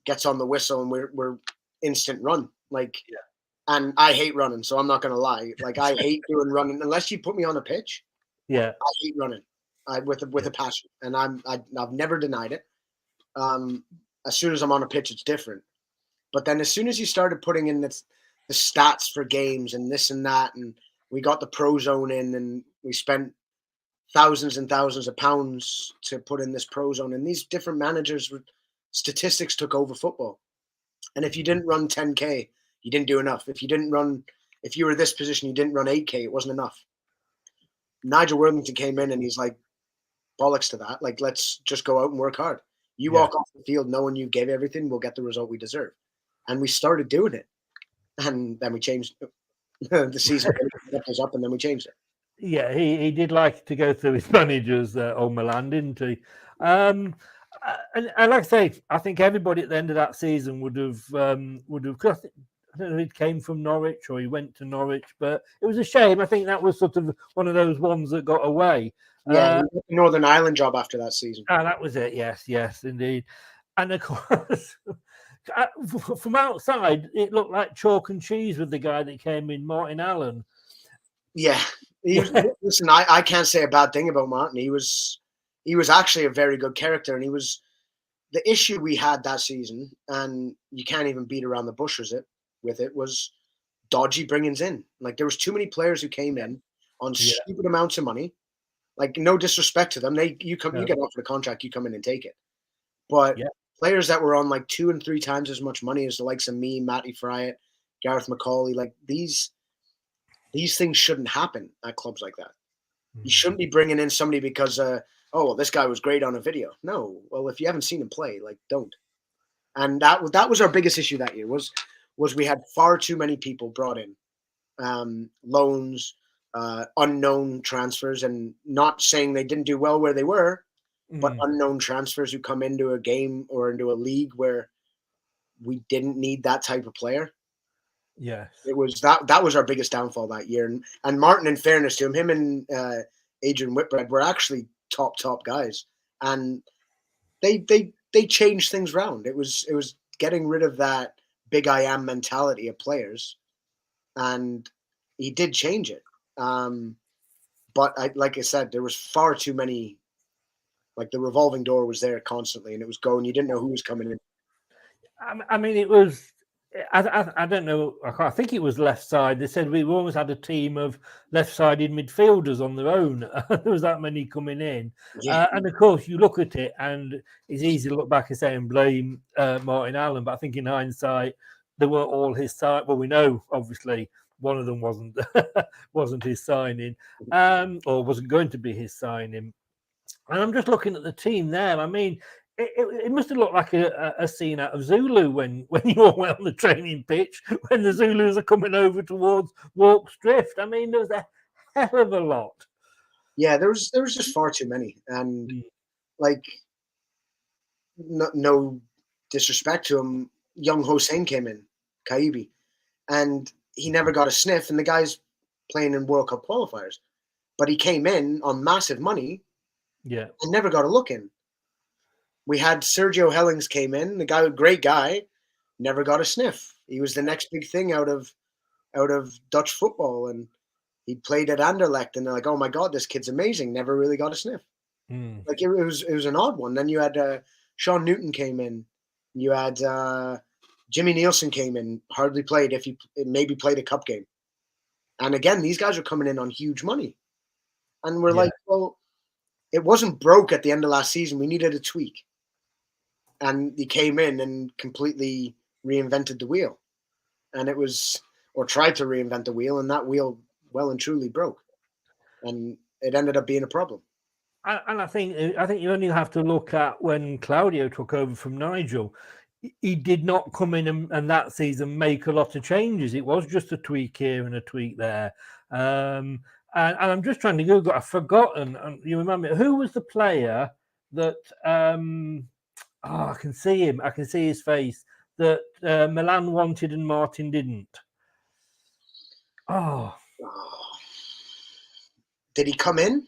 gets on the whistle, and we're instant run. And I hate running, so I'm not going to lie. Like, I hate doing running unless you put me on a pitch. Yeah, I hate running with a passion, and I've never denied it. As soon as I'm on a pitch, it's different. But then as soon as you started putting in the stats for games and this and that, and we got the pro zone in, and we spent thousands and thousands of pounds to put in this pro zone, and these different managers, statistics took over football. And if you didn't run 10K, you didn't do enough. If you were this position, you didn't run 8K, it wasn't enough. Nigel Worthington came in and he's like, bollocks to that. Like, let's just go out and work hard. You walk off the field knowing you gave everything, we'll get the result we deserve. And we started doing it. and then we changed the season kept us up, and then we changed it. Yeah, he did like to go through his managers, old Milan, didn't he? And like I say, I think everybody at the end of that season would have. Cause I don't know if he came from Norwich or he went to Norwich, but it was a shame. I think that was sort of one of those ones that got away. Yeah, he got the Northern Ireland job after that season. That was it. Yes, indeed. And of course, from outside, it looked like chalk and cheese with the guy that came in, Martin Allen. Yeah. Listen, I can't say a bad thing about Martin. He was actually a very good character, and he was the issue we had that season, and you can't even beat around the bush with it was dodgy bringings in. Like, there was too many players who came in on stupid amounts of money. Like, no disrespect to them. You get offered a contract, you come in and take it. But players that were on like 2 and 3 times as much money as the likes of me, Matty Fryatt, Gareth McCauley, like these things shouldn't happen at clubs like that. You shouldn't be bringing in somebody because, this guy was great on a video. No, well, if you haven't seen him play, like, don't. And that was our biggest issue that year was we had far too many people brought in, loans, unknown transfers, and not saying they didn't do well where they were, but unknown transfers who come into a game or into a league where we didn't need that type of player. Yes, it was that was our biggest downfall that year. And Martin, in fairness to him and Adrian Whitbread were actually top guys, and they changed things around. It was getting rid of that big I am mentality of players, and he did change it. But like I said, there was far too many. Like, the revolving door was there constantly, and it was going. You didn't know who was coming in. I mean, it was. I don't know. I think it was left side. They said we almost had a team of left-sided midfielders on their own. There was that many coming in, and of course, you look at it, and it's easy to look back and say and blame Martin Allen. But I think in hindsight, they weren't all his side. Well, we know obviously one of them wasn't his signing, or wasn't going to be his signing. And I'm just looking at the team there. I mean, it must have looked like a scene out of Zulu when you all went on the training pitch, when the Zulus are coming over towards Warp's Drift. I mean, there was a hell of a lot. Yeah, there was just far too many. And, like, no disrespect to him, young Hossein came in, Kaibi, and he never got a sniff, and the guy's playing in World Cup qualifiers. But he came in on massive money. Yeah, and never got a look in. We had Sergio Hellings came in, the guy, great guy, never got a sniff. He was the next big thing out of Dutch football, and he played at Anderlecht, and they're like, oh my God, this kid's amazing. Never really got a sniff. Like, it was an odd one. Then you had Sean Newton came in. You had Jimmy Nielsen came in, hardly played, if he maybe played a cup game. And again, these guys are coming in on huge money, and we're like, well, it wasn't broke at the end of last season. We needed a tweak. And he came in and completely reinvented the wheel. And or tried to reinvent the wheel, and that wheel well and truly broke. And it ended up being a problem. And I think you only have to look at when Claudio took over from Nigel. He did not come in and that season make a lot of changes. It was just a tweak here and a tweak there. And I'm just trying to Google. I've forgotten. You remember who was the player that? I can see him. I can see his face. That Milan wanted and Martin didn't. Oh, did he come in?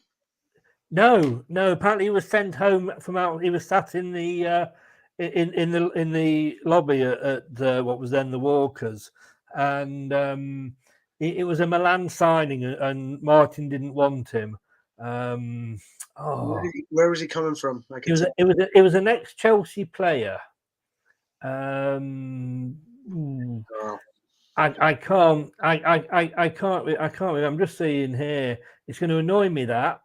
No. Apparently, he was sent home from out. He was sat in the in the lobby at what was then the Walkers, and. It was a Milan signing, and Martin didn't want him. Where was he coming from? It was an ex-Chelsea player. I can't. I'm just seeing here. It's going to annoy me that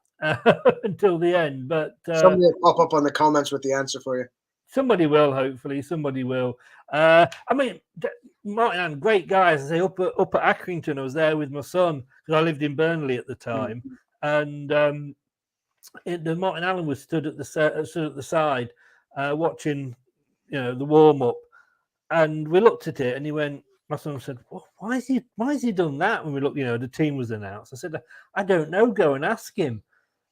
until the end. But somebody will pop up on the comments with the answer for you. Somebody will, hopefully. Somebody will. I mean, Martin Allen, great guy. As I say, up at Accrington, I was there with my son because I lived in Burnley at the time, and Martin Allen was stood at the side, watching, the warm up, and we looked at it, and he went, my son said, well, why has he done that? When we looked, the team was announced. I said, I don't know. Go and ask him.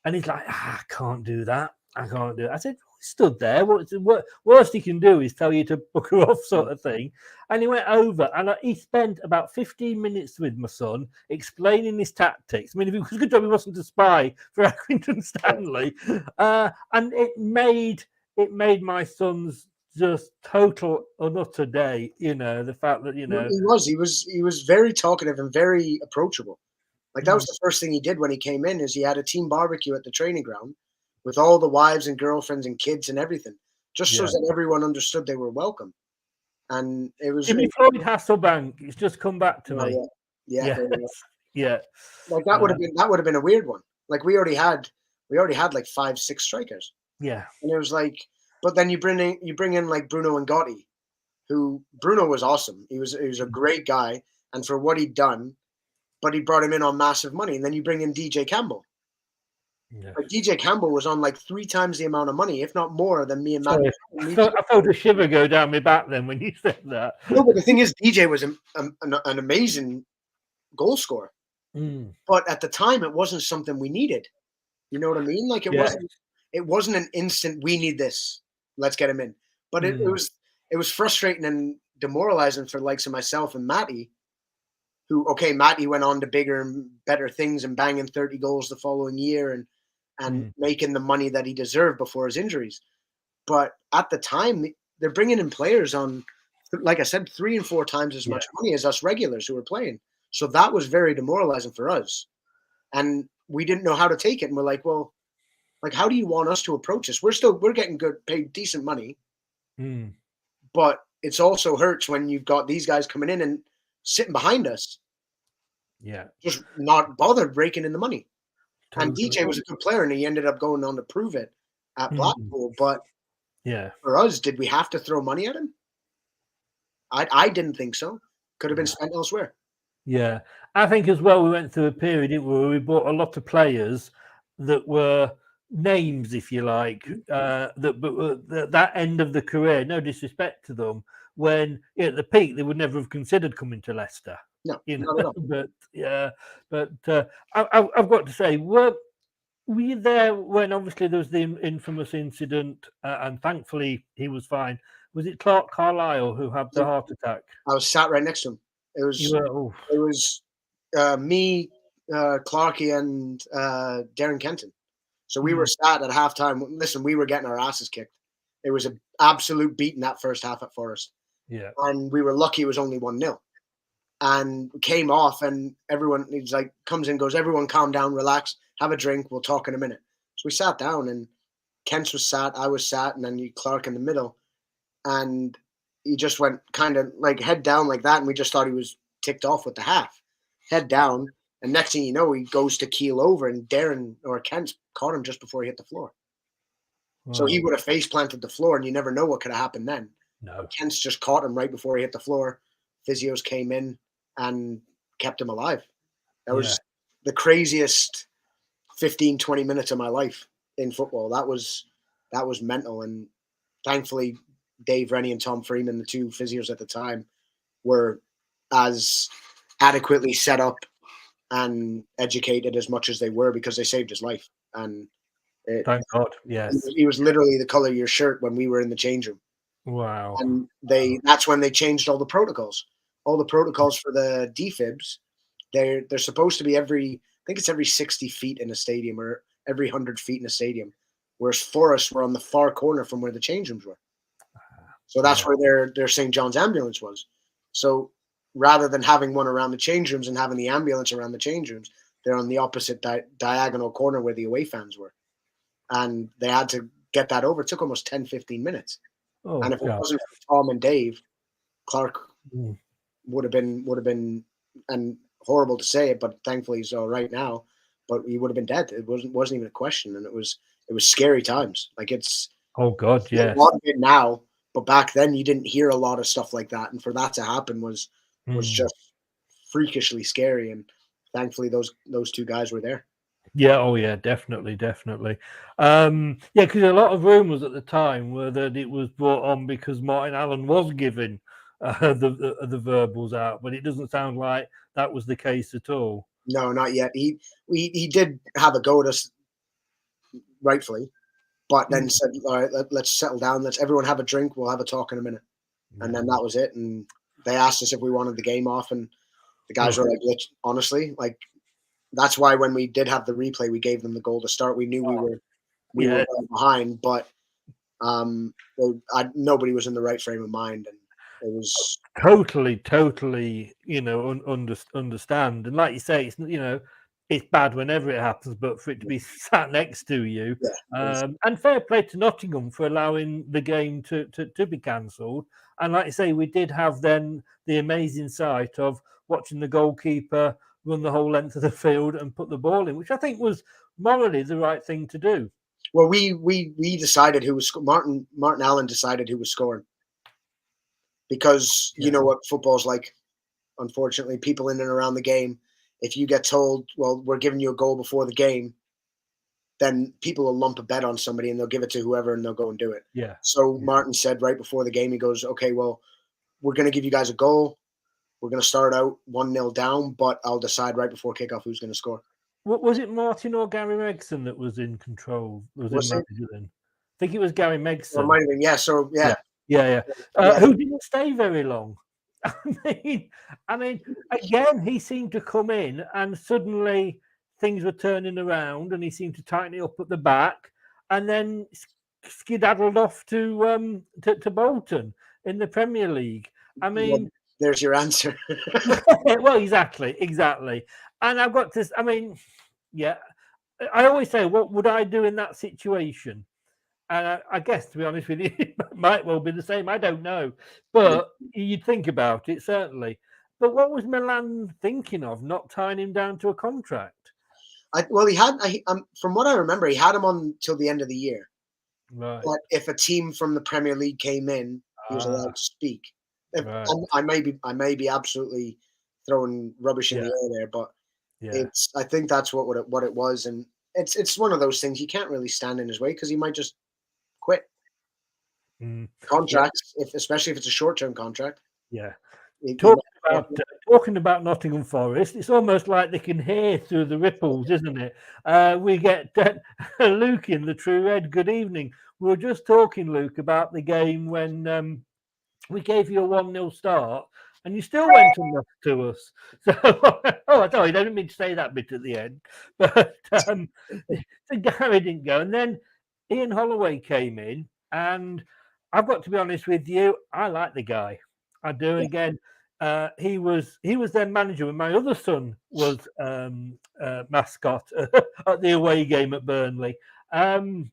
And he's like, I can't do that. I can't do it. I said, he stood there. Worst he can do is tell you to book her off, sort of thing. And he went over and he spent about 15 minutes with my son explaining his tactics. I mean, if it was a good job he wasn't a spy for Accrington Stanley. And it made my son's just total and utter day, the fact that, He was very talkative and very approachable. Like, that was the first thing he did when he came in, is he had a team barbecue at the training ground with all the wives and girlfriends and kids and everything, just so that everyone understood they were welcome. And it was Jimmy Floyd Hasselbank. It's just come back to me. Yeah. Like, that would have been a weird one. Like, we already had like 5-6 strikers. Yeah. And it was like, but then you bring in like Bruno and Gotti, who Bruno was awesome. He was a great guy, and for what he'd done, but he brought him in on massive money. And then you bring in DJ Campbell. Yeah. Like, DJ Campbell was on like 3 times the amount of money, if not more, than me and Matt. I felt a shiver go down my back then when you said that. No, but the thing is, DJ was an amazing goal scorer. But at the time, it wasn't something we needed. You know what I mean? Like, it wasn't an instant, we need this, let's get him in. But it was frustrating and demoralizing for likes of myself and Matty, Matty went on to bigger and better things and banging 30 goals the following year and making the money that he deserved before his injuries. But at the time, they're bringing in players on, like I said, 3 and 4 times as much money as us regulars who were playing. So that was very demoralizing for us. And we didn't know how to take it. And we're like, well, like, how do you want us to approach this? We're getting paid decent money. But it's also hurts when you've got these guys coming in and sitting behind us. Yeah. Just not bothered raking in the money. And DJ was a good player, and he ended up going on to prove it at Blackpool. But for us, did we have to throw money at him? I didn't think so. Could have been spent elsewhere. Yeah. I think as well we went through a period, didn't we, where we bought a lot of players that were names, if you like, that end of the career, no disrespect to them, when at the peak they would never have considered coming to Leicester. No, not at all. But I've got to say, were you there when obviously there was the infamous incident, and thankfully he was fine? Was it Clark Carlisle who had the heart attack? I was sat right next to him. It was me, Clarkie, and Darren Kenton. So we were sat at halftime. Listen, we were getting our asses kicked. It was an absolute beating that first half at Forest. Yeah. And we were lucky it was only 1-0. And came off, and everyone, he's like, comes in, goes, everyone calm down, relax, have a drink, we'll talk in a minute. So we sat down, and Kent was sat, I was sat, and then Clark in the middle. And he just went kind of like head down like that, and we just thought he was ticked off with the half. Head down, and next thing you know, he goes to keel over, and Darren or Kent caught him just before he hit the floor. Wow. So he would have face planted the floor, and you never know what could have happened then. No. Kent's just caught him right before he hit the floor. Physios came in and kept him alive. That was the craziest 15, 20 minutes of my life in football. That was mental. And thankfully, Dave Rennie and Tom Freeman, the 2 physios at the time, were as adequately set up and educated as much as they were, because they saved his life. And thank God, yes. He was literally the color of your shirt when we were in the change room. Wow. And that's when they changed all the protocols. All the protocols for the defibs, they're supposed to be every 60 feet in a stadium, or every 100 feet in a stadium. Whereas Forest were on the far corner from where the change rooms were. So that's where their St. John's ambulance was. So rather than having one around the change rooms and having the ambulance around the change rooms, they're on the opposite diagonal corner where the away fans were. And they had to get that over. It took almost 10, 15 minutes. Oh, and if it wasn't for Tom and Dave, Clark would have been, and horrible to say it, but thankfully he's all right now, but he would have been dead. It wasn't even a question. And it was scary times. Like, it's, oh God, yeah. A lot of it now, but back then you didn't hear a lot of stuff like that. And for that to happen was just freakishly scary. And thankfully those 2 guys were there. Yeah, oh yeah, definitely. Because a lot of rumours at the time were that it was brought on because Martin Allen was given the verbals out, but it doesn't sound like that was the case at all. No, not yet. He did have a go at us, rightfully, but then said, "All right, let's settle down. Let's everyone have a drink. We'll have a talk in a minute." And then that was it. And they asked us if we wanted the game off, and the guys were like, honestly, like that's why when we did have the replay, we gave them the goal to start. We knew we were behind, but nobody was in the right frame of mind, and it was totally, understand. And like you say, it's it's bad whenever it happens, but for it to be sat next to you, and fair play to Nottingham for allowing the game to be cancelled. And like you say, we did have then the amazing sight of watching the goalkeeper run the whole length of the field and put the ball in, which I think was morally the right thing to do. Well, we decided who was Martin Allen decided who was scoring, because you know what football's like. Unfortunately, people in and around the game, if you get told, well, we're giving you a goal before the game, then people will lump a bet on somebody and they'll give it to whoever and they'll go and do it. Yeah. So Martin said right before the game, he goes, okay, well, we're going to give you guys a goal. We're going to start out 1-0 down, but I'll decide right before kickoff who's going to score. Was it Martin or Gary Megson that was in control? Was it then? I think it was Gary Megson. Well, it might have been, yeah. So yeah. Who didn't stay very long. I mean, again, he seemed to come in and suddenly things were turning around, and he seemed to tighten it up at the back, and then skedaddled off to Bolton in the Premier League. I mean, there's your answer. Well, exactly. And I've got this. I mean, yeah, I always say, what would I do in that situation? And I guess, to be honest with you, it might well be the same. I don't know. But you'd think about it, certainly. But what was Milan thinking of, not tying him down to a contract? From what I remember, he had him on till the end of the year. Right. But if a team from the Premier League came in, he was allowed to speak. Right. I may be absolutely throwing rubbish in the air there, but I think that's what it was. And it's one of those things you can't really stand in his way, because he might just quit. Contracts, especially if it's a short-term contract. Yeah. Talking about Nottingham Forest, it's almost like they can hear through the ripples, isn't it? We get Luke in the True Red. Good evening. We were just talking, Luke, about the game when we gave you a 1-0 start, and you still went on to us. So, I didn't mean to say that bit at the end, but so Gary didn't go, and then Ian Holloway came in, and I've got to be honest with you, I like the guy. I do. Again, he was their manager when my other son was mascot at the away game at Burnley, and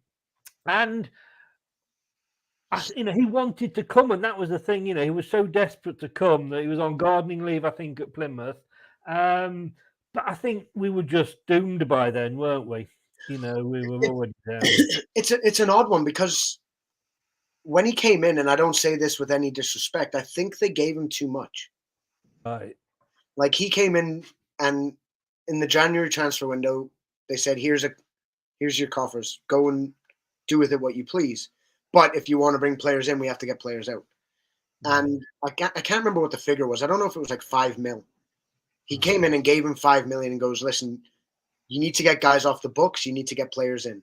he wanted to come, and that was the thing. He was so desperate to come that he was on gardening leave, I think, at Plymouth. But I think we were just doomed by then, weren't we? We were already down. It's an odd one, because when he came in, and I don't say this with any disrespect, I think they gave him too much. Right. Like, he came in, and in the January transfer window, they said, here's your coffers. Go and do with it what you please. But if you want to bring players in, we have to get players out. And I can't remember what the figure was. I don't know if it was like 5 mil. He came in and gave him 5 million and goes, listen, you need to get guys off the books. You need to get players in.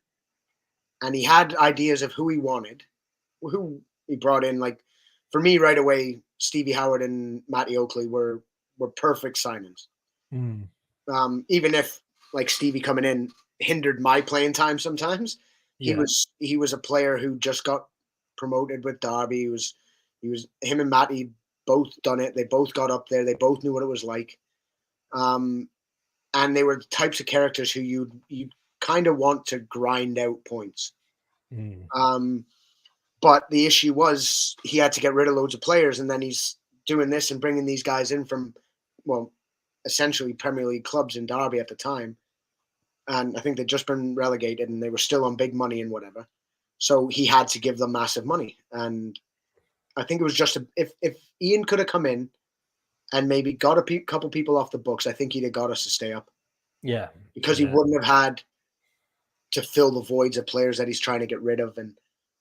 And he had ideas of who he wanted, who he brought in. Like, for me, right away, Stevie Howard and Matty Oakley were perfect signings. Even if, like, Stevie coming in hindered my playing time sometimes, he was a player who just got promoted with Derby. Him and Matty both done it. They both got up there. They both knew what it was like. And they were the types of characters who you kind of want to grind out points. But the issue was he had to get rid of loads of players, and then he's doing this and bringing these guys in from, well, essentially Premier League clubs in Derby at the time. And I think they'd just been relegated and they were still on big money and whatever. So he had to give them massive money. And I think it was just if Ian could have come in and maybe got a couple people off the books, I think he'd have got us to stay up. Yeah. Because he wouldn't have had to fill the voids of players that he's trying to get rid of. And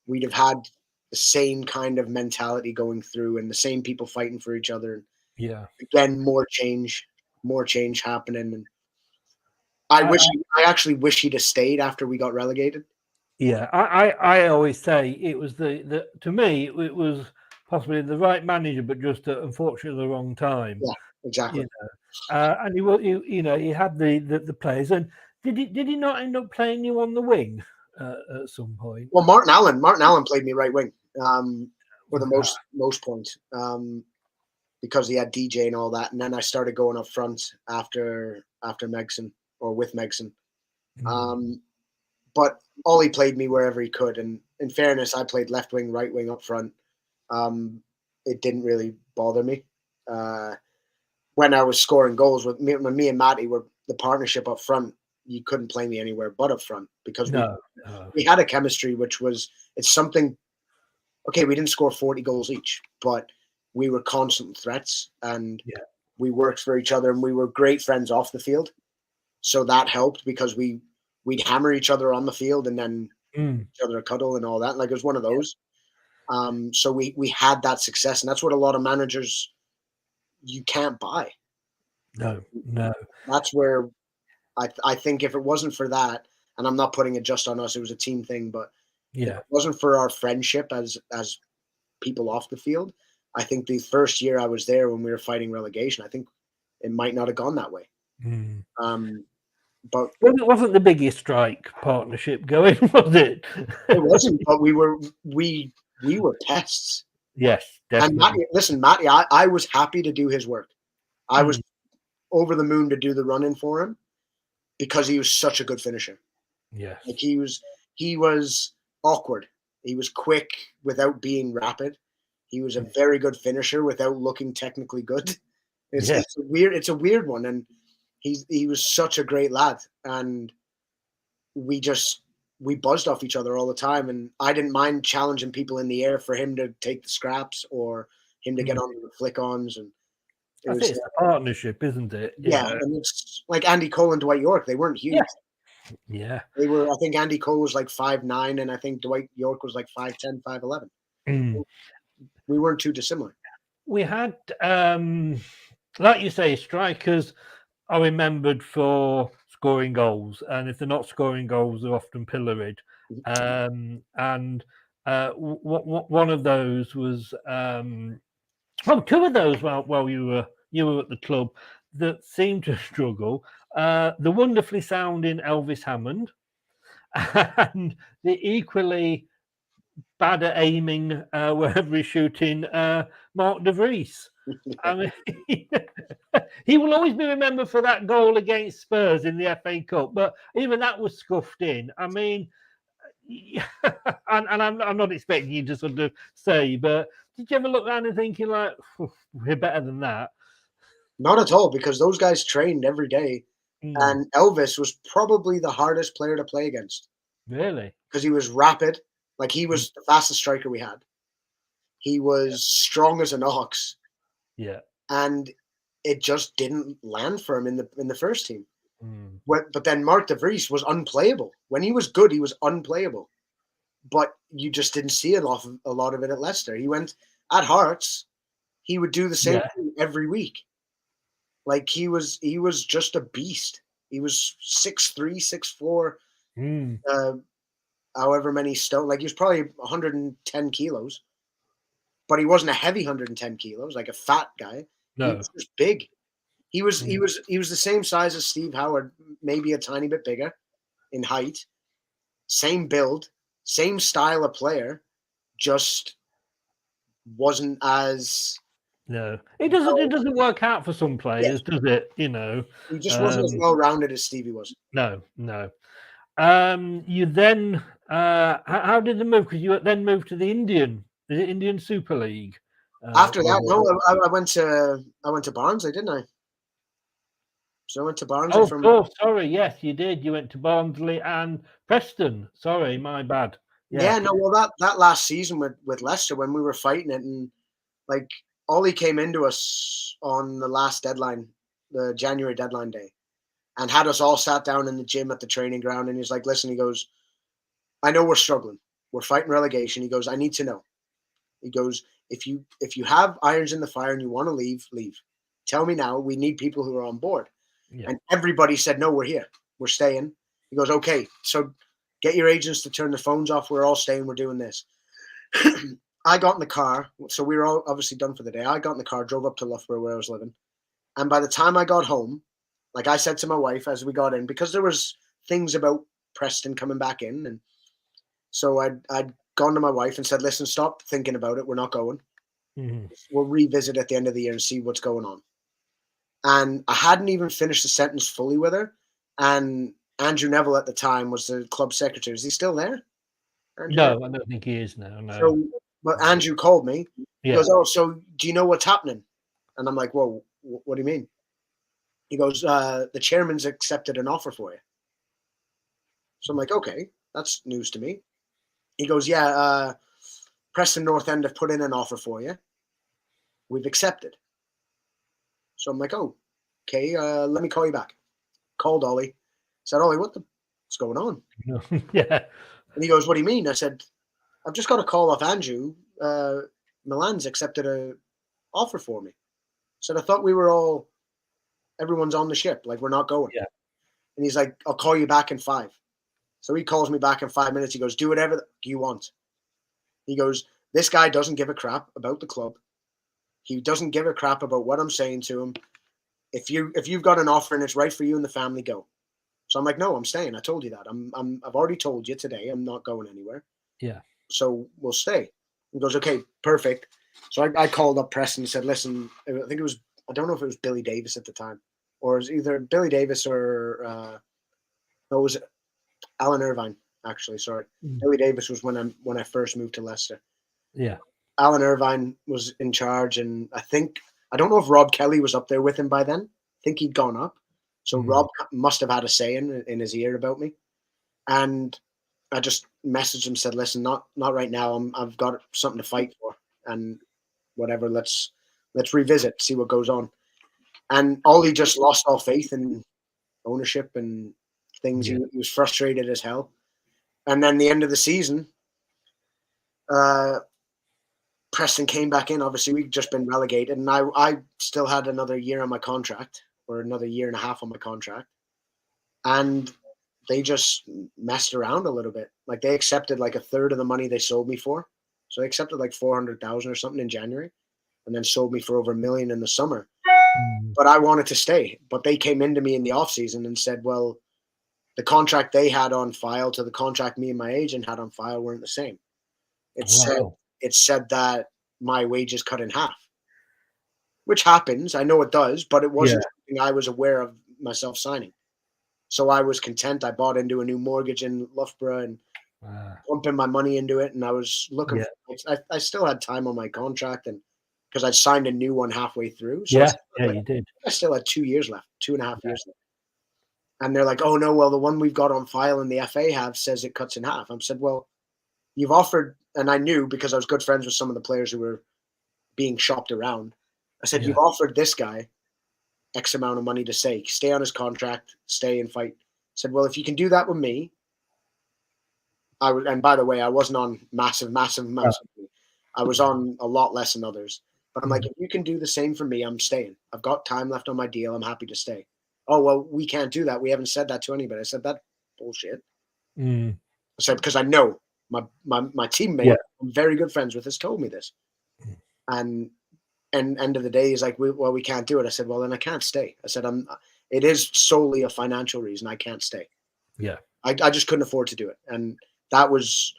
we'd have had the same kind of mentality going through, and the same people fighting for each other. Yeah. Again, more change happening. And I actually wish he'd have stayed after we got relegated. Yeah, I always say it was the to me it was possibly the right manager, but just unfortunately the wrong time. Yeah, exactly. You know, and he had the players. And did he not end up playing you on the wing at some point? Well, Martin Allen played me right wing for the most point because he had DJ and all that, and then I started going up front after Megson or with Megson. But Ollie played me wherever he could, and in fairness, I played left wing, right wing, up front. It didn't really bother me. When I was scoring goals when me and Matty were the partnership up front, you couldn't play me anywhere but up front because we had a chemistry, it's something. Okay, we didn't score 40 goals each, but we were constant threats, and we worked for each other, and we were great friends off the field. So that helped because we'd hammer each other on the field and then each other a cuddle and all that. Like it was one of those. So we had that success, and that's what a lot of managers you can't buy. No. That's where I think if it wasn't for that, and I'm not putting it just on us, it was a team thing, but if it wasn't for our friendship as people off the field, I think the first year I was there when we were fighting relegation, I think it might not have gone that way. But it wasn't the biggest strike partnership going, was it? It wasn't, but we were pests. Yes, definitely. And Matty, I was happy to do his work. I was over the moon to do the run-in for him because he was such a good finisher. Yes. Like he was awkward. He was quick without being rapid. He was a very good finisher without looking technically good. It's a weird one, and he was such a great lad, and we buzzed off each other all the time, and I didn't mind challenging people in the air for him to take the scraps or him to get on the flick-ons. And it's a partnership, isn't it? Yeah, and it's like Andy Cole and Dwight York. They weren't huge. Yeah. They were. I think Andy Cole was like 5'9", and I think Dwight York was like 5'10", 5'11". We weren't too dissimilar. We had, like you say, strikers are remembered for scoring goals, and if they're not scoring goals, they're often pilloried. And one of those was, two of those while you were at the club that seemed to struggle. The wonderfully sounding Elvis Hammond, and the equally bad at aiming wherever he's shooting, Mark de Vries. I mean, he will always be remembered for that goal against Spurs in the FA Cup, but even that was scuffed in. I mean, and I'm not expecting you to sort of say, but did you ever look around and thinking like, we're better than that? Not at all, because those guys trained every day, and Elvis was probably the hardest player to play against. Really? Because he was rapid. Like he was the fastest striker we had. He was strong as an ox. Yeah. And it just didn't land for him in the first team. But then Mark de Vries was unplayable. When he was good, he was unplayable. But you just didn't see a lot of it at Leicester. He went at Hearts. He would do the same thing every week. Like he was just a beast. He was 6'3", 6'4", however many stone. Like he was probably 110 kilos, but he wasn't a heavy 110 kilos, like a fat guy. No, he was just big. He was the same size as Steve Howard, maybe a tiny bit bigger in height. Same build, same style of player, just wasn't as. No, it doesn't work out for some players, does it? You know, he just wasn't as well rounded as Stevie was. No. You then how did the move? Because you then moved to the Indian Super League. After that, no, I went to Barnsley, didn't I? So I went to Barnsley. Sorry, yes, you did. You went to Barnsley and Preston. Sorry, my bad. Yeah, no, well, that last season with Leicester when we were fighting it, and like Ollie came into us on the last deadline, the January deadline day, and had us all sat down in the gym at the training ground. And he's like, listen, he goes, I know we're struggling. We're fighting relegation. He goes, I need to know. He goes, if you have irons in the fire and you want to leave, leave. Tell me now. We need people who are on board. Yeah. And everybody said, no, we're here. We're staying. He goes, okay, so get your agents to turn the phones off. We're all staying. We're doing this. I got in the car. So we were all obviously done for the day. I got in the car, drove up to Loughborough where I was living. And by the time I got home, like I said to my wife as we got in, because there was things about Preston coming back in. And so I'd gone to my wife and said, listen, stop thinking about it. We're not going. Mm-hmm. We'll revisit at the end of the year and see what's going on. And I hadn't even finished the sentence fully with her. And Andrew Neville at the time was the club secretary. Is he still there? Andrew No, Neville? I don't think he is now. No. So, but Andrew called me. He Yeah. goes, oh, so do you know what's happening? And I'm like, whoa, what do you mean? He goes, the chairman's accepted an offer for you. So I'm like, okay, that's news to me. He goes, yeah, Preston North End have put in an offer for you. We've accepted. So I'm like, oh, okay, let me call you back. Called Ollie. Said, Ollie, what's going on? Yeah. And he goes, what do you mean? I said, I've just got a call off Andrew. Milan's accepted an offer for me. I said, I thought we were everyone's on the ship. Like, we're not going. Yeah. And he's like, I'll call you back in 5. So he calls me back in 5 minutes. He goes, do whatever you want. He goes, this guy doesn't give a crap about the club. He doesn't give a crap about what I'm saying to him. If you've got an offer and it's right for you and the family, go. So I'm like, no, I'm staying. I told you that. I've already told you today. I'm not going anywhere. Yeah. So we'll stay. He goes, okay, perfect. So I called up Preston and said, listen, I don't know if it was Billy Davis at the time, or it was either Billy Davis or it was Alan Irvine, actually. Sorry. Billy Davis was when I first moved to Leicester. Yeah. Alan Irvine was in charge, and I don't know if Rob Kelly was up there with him by then. I think he'd gone up. So Rob must have had a say in his ear about me. And I just messaged him, said, listen, not right now. I've got something to fight for, and whatever, let's revisit, see what goes on. And Ollie just lost all faith in ownership and things. Yeah. He was frustrated as hell. And then the end of the season, Preston came back in. Obviously, we'd just been relegated, and I still had another year on my contract, or another year and a half on my contract. And they just messed around a little bit. Like, they accepted like a third of the money they sold me for. So they accepted like 400,000 or something in January, and then sold me for over $1 million in the summer. But I wanted to stay. But they came into me in the off season and said, well, the contract they had on file to the contract me and my agent had on file weren't the same. It said that my wages cut in half, which happens. I know it does, but it wasn't something I was aware of myself signing. So I was content. I bought into a new mortgage in Loughborough and pumping my money into it. And I was looking I still had time on my contract, and because I'd signed a new one halfway through. So you did. I still had 2 years left, 2.5 years left. And they're like, oh, no, well, the one we've got on file in the FA says it cuts in half. I said, well, you've offered, and I knew because I was good friends with some of the players who were being shopped around. I said, you've offered this guy X amount of money to stay on his contract, stay and fight. I said, well, if you can do that with me, and by the way, I wasn't on massive amounts. I was on a lot less than others. But I'm like, if you can do the same for me, I'm staying. I've got time left on my deal. I'm happy to stay. Oh, well, we can't do that. We haven't said that to anybody. I said, that bullshit. I said, because I know my teammate, I'm very good friends with, has told me this. And end of the day, he's like, well, we can't do it. I said, well, then I can't stay. I said, it is solely a financial reason. I can't stay. Yeah. I just couldn't afford to do it. And that was,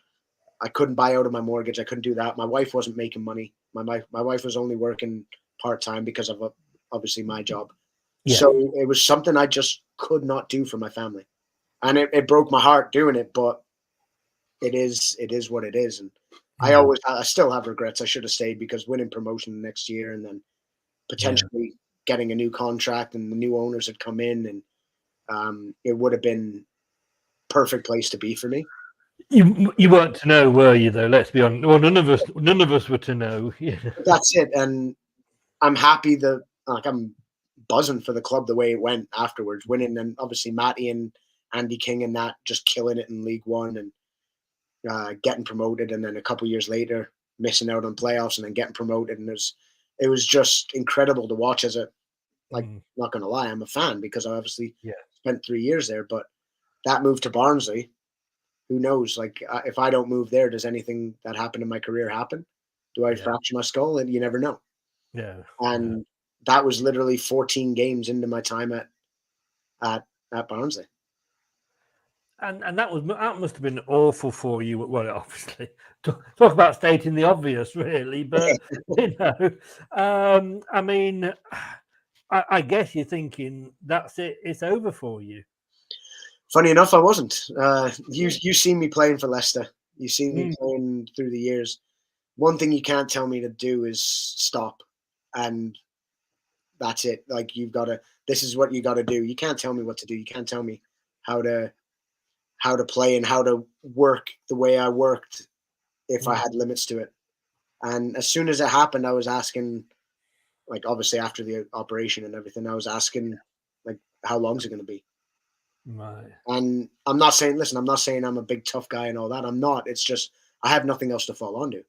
I couldn't buy out of my mortgage. I couldn't do that. My wife wasn't making money. My wife was only working part-time because of obviously my job. Yeah. So it was something I just could not do for my family. And it broke my heart doing it, but it is what it is. And I still have regrets. I should have stayed, because winning promotion next year and then potentially getting a new contract, and the new owners had come in, and it would have been perfect place to be for me. You weren't to know, were you, though? Let's be honest. Well, none of us were to know. That's it. And I'm happy that, like, I'm buzzing for the club the way it went afterwards, winning, and obviously Matty and Andy King and that just killing it in League One and getting promoted, and then a couple of years later missing out on playoffs and then getting promoted. And it was just incredible to watch as a, like, not going to lie, I'm a fan because I obviously spent 3 years there. But that move to Barnsley, who knows? Like, if I don't move there, does anything that happened in my career happen? Do I fracture my skull? And you never know. Yeah. And that was literally 14 games into my time at Barnsley. And that must have been awful for you. Well, obviously, talk about stating the obvious, really. But I mean, I guess you're thinking that's it. It's over for you. Funny enough, I wasn't. You seen me playing for Leicester. You seen me playing through the years. One thing you can't tell me to do is stop, and that's it. Like, this is what you got to do. You can't tell me what to do. You can't tell me how to play and how to work the way I worked if I had limits to it. And as soon as it happened, I was asking, like, obviously after the operation and everything, I was asking, like, how long is it going to be? Right. And I'm not saying I'm a big tough guy and all that. I'm not. It's just I have nothing else to fall onto.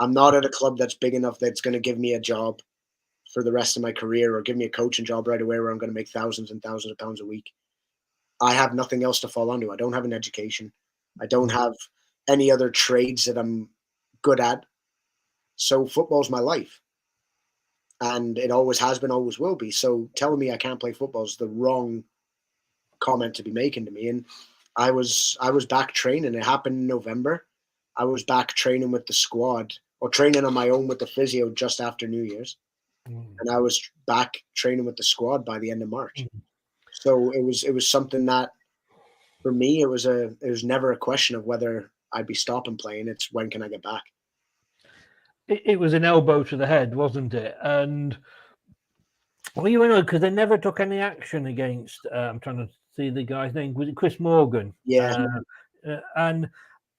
I'm not at a club that's big enough that's going to give me a job for the rest of my career or give me a coaching job right away where I'm going to make thousands and thousands of pounds a week. I have nothing else to fall onto. I don't have an education. I don't have any other trades that I'm good at. So football's my life. And it always has been, always will be. So telling me I can't play football is the wrong comment to be making to me. And I was back training. It happened in November. I was back training with the squad or training on my own with the physio just after New Year's. And I was back training with the squad by the end of March. So it was something that, for me, it was never a question of whether I'd be stopping playing. It's when can I get back? It was an elbow to the head, wasn't it? And well, you know, because they never took any action against. I'm trying to see the guy's name. Was it Chris Morgan? Yeah. And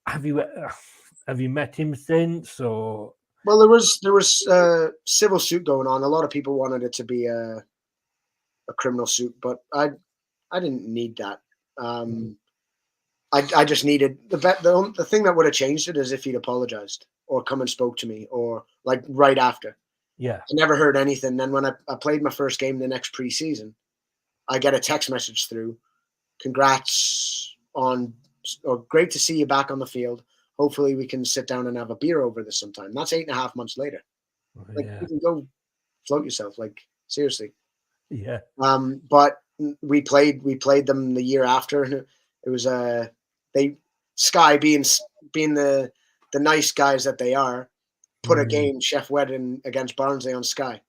have you met him since, or? Well, there was a civil suit going on. A lot of people wanted it to be a criminal suit, but I didn't need that. I just needed the thing that would have changed it is if he'd apologized or come and spoke to me or like right after. Yeah. I never heard anything. Then when I played my first game the next preseason, I get a text message through. Congrats or great to see you back on the field. Hopefully we can sit down and have a beer over this sometime. That's 8.5 months later. Like, you can go float yourself. Like, seriously. Yeah. But we played them the year after. It was Sky being the nice guys that they are, put a game Chef Wedding against Barnsley on Sky,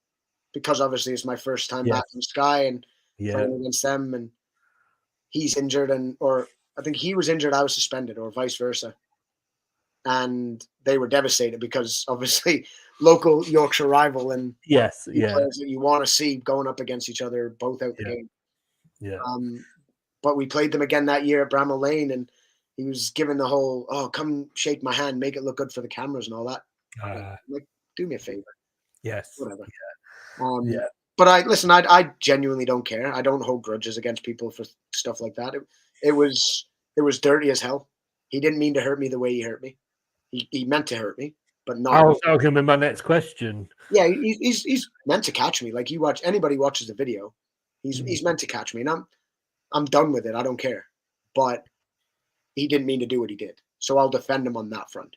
because obviously it's my first time back on Sky and playing against them, and he's injured or I think he was injured, I was suspended, or vice versa. And they were devastated because obviously local Yorkshire rival and players that you want to see going up against each other, both out the game. Yeah. But we played them again that year at Bramall Lane, and he was given the whole, "Oh, come shake my hand, make it look good for the cameras and all that." Like, do me a favor. Yes. Whatever. But I genuinely don't care. I don't hold grudges against people for stuff like that. It was dirty as hell. He didn't mean to hurt me the way he hurt me. He meant to hurt me, but not. I was talking about my next question. Yeah, he's meant to catch me. Like, anybody watches the video, he's meant to catch me, and I'm done with it. I don't care. But he didn't mean to do what he did, so I'll defend him on that front.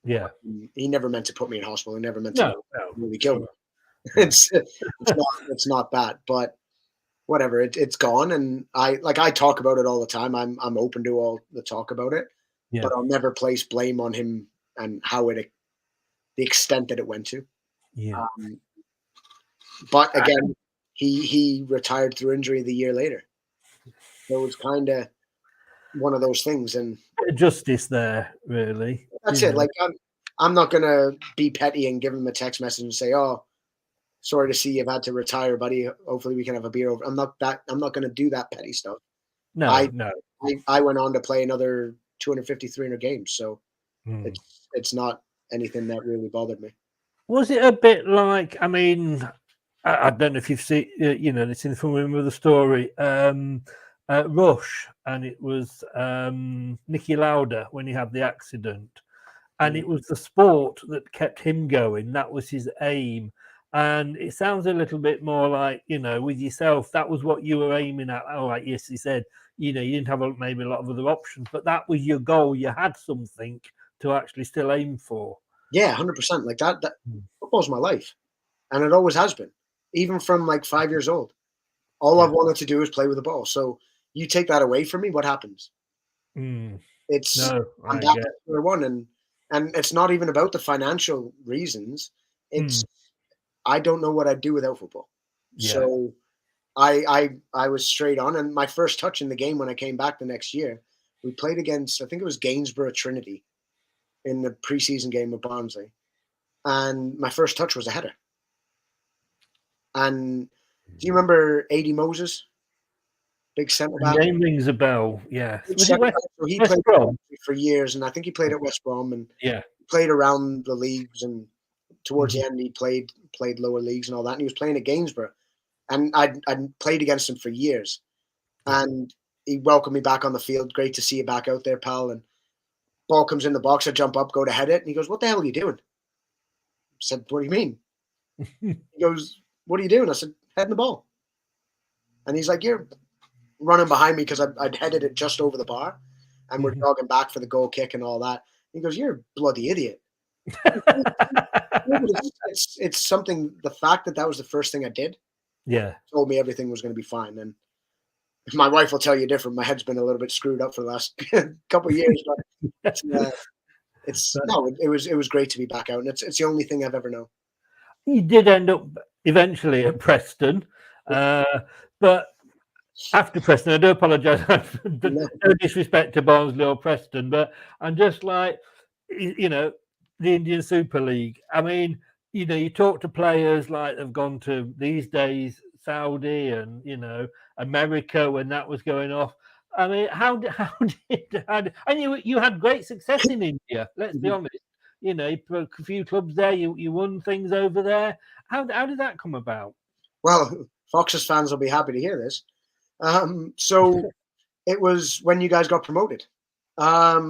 Yeah, he never meant to put me in hospital. He never meant to really kill me. It's not that, but whatever. It's gone, and I talk about it all the time. I'm open to all the talk about it. Yeah. But I'll never place blame on him and the extent that it went to. Yeah. But again, he retired through injury the year later. So it was kind of one of those things. And justice there, really. That's it. Like, I'm not going to be petty and give him a text message and say, "Oh, sorry to see you've had to retire, buddy. Hopefully we can have a beer over." I'm not going to do that petty stuff. No. I went on to play another 250, 300 games. So it's not anything that really bothered me. Was it a bit like, I mean, I don't know if you've seen, it's in the remember the story, Rush, and it was Nicky Lauda when he had the accident. and it was the sport that kept him going. That was his aim. And it sounds a little bit more like, with yourself, that was what you were aiming at. All right, yes, he said, you didn't have maybe a lot of other options, but that was your goal. You had something to actually still aim for. Yeah, 100%. Like that football's my life. And it always has been, even from like 5 years old. All I've wanted to do is play with the ball. So you take that away from me, what happens? I'm back to square one, and it's not even about the financial reasons. It's I don't know what I'd do without football. Yeah. So I was straight on, and my first touch in the game when I came back the next year, we played against, I think it was Gainsborough Trinity in the preseason game with Barnsley, and my first touch was a header. And do you remember A.D. Moses? Big centre back. Name rings a bell. Yeah. Was it he played for years, and I think he played at West Brom, and played around the leagues, and towards the end he played lower leagues and all that. And he was playing at Gainsborough, and I'd played against him for years, and he welcomed me back on the field. Great to see you back out there, pal. And ball comes in the box, I jump up, go to head it, and he goes, "What the hell are you doing?" I said, "What do you mean?" He goes, "What are you doing?" I said, "Heading the ball." And he's like, "You're running behind me," because I'd headed it just over the bar, and we're jogging back for the goal kick and all that. He goes, "You're a bloody idiot." It's something, the fact that was the first thing I did, told me everything was going to be fine. And my wife will tell you different. My head's been a little bit screwed up for the last couple of years, but it was great to be back out, and it's the only thing I've ever known. You did end up eventually at Preston, but after Preston, I do apologise. No disrespect to Barnsley or Preston, but I'm just like, the Indian Super League. I mean, you talk to players like they've gone to these days Saudi and America when that was going off. I mean, and you had great success in India. Let's be honest. You put a few clubs there. You won things over there. How did that come about? Well, Foxes fans will be happy to hear this. So it was when you guys got promoted. I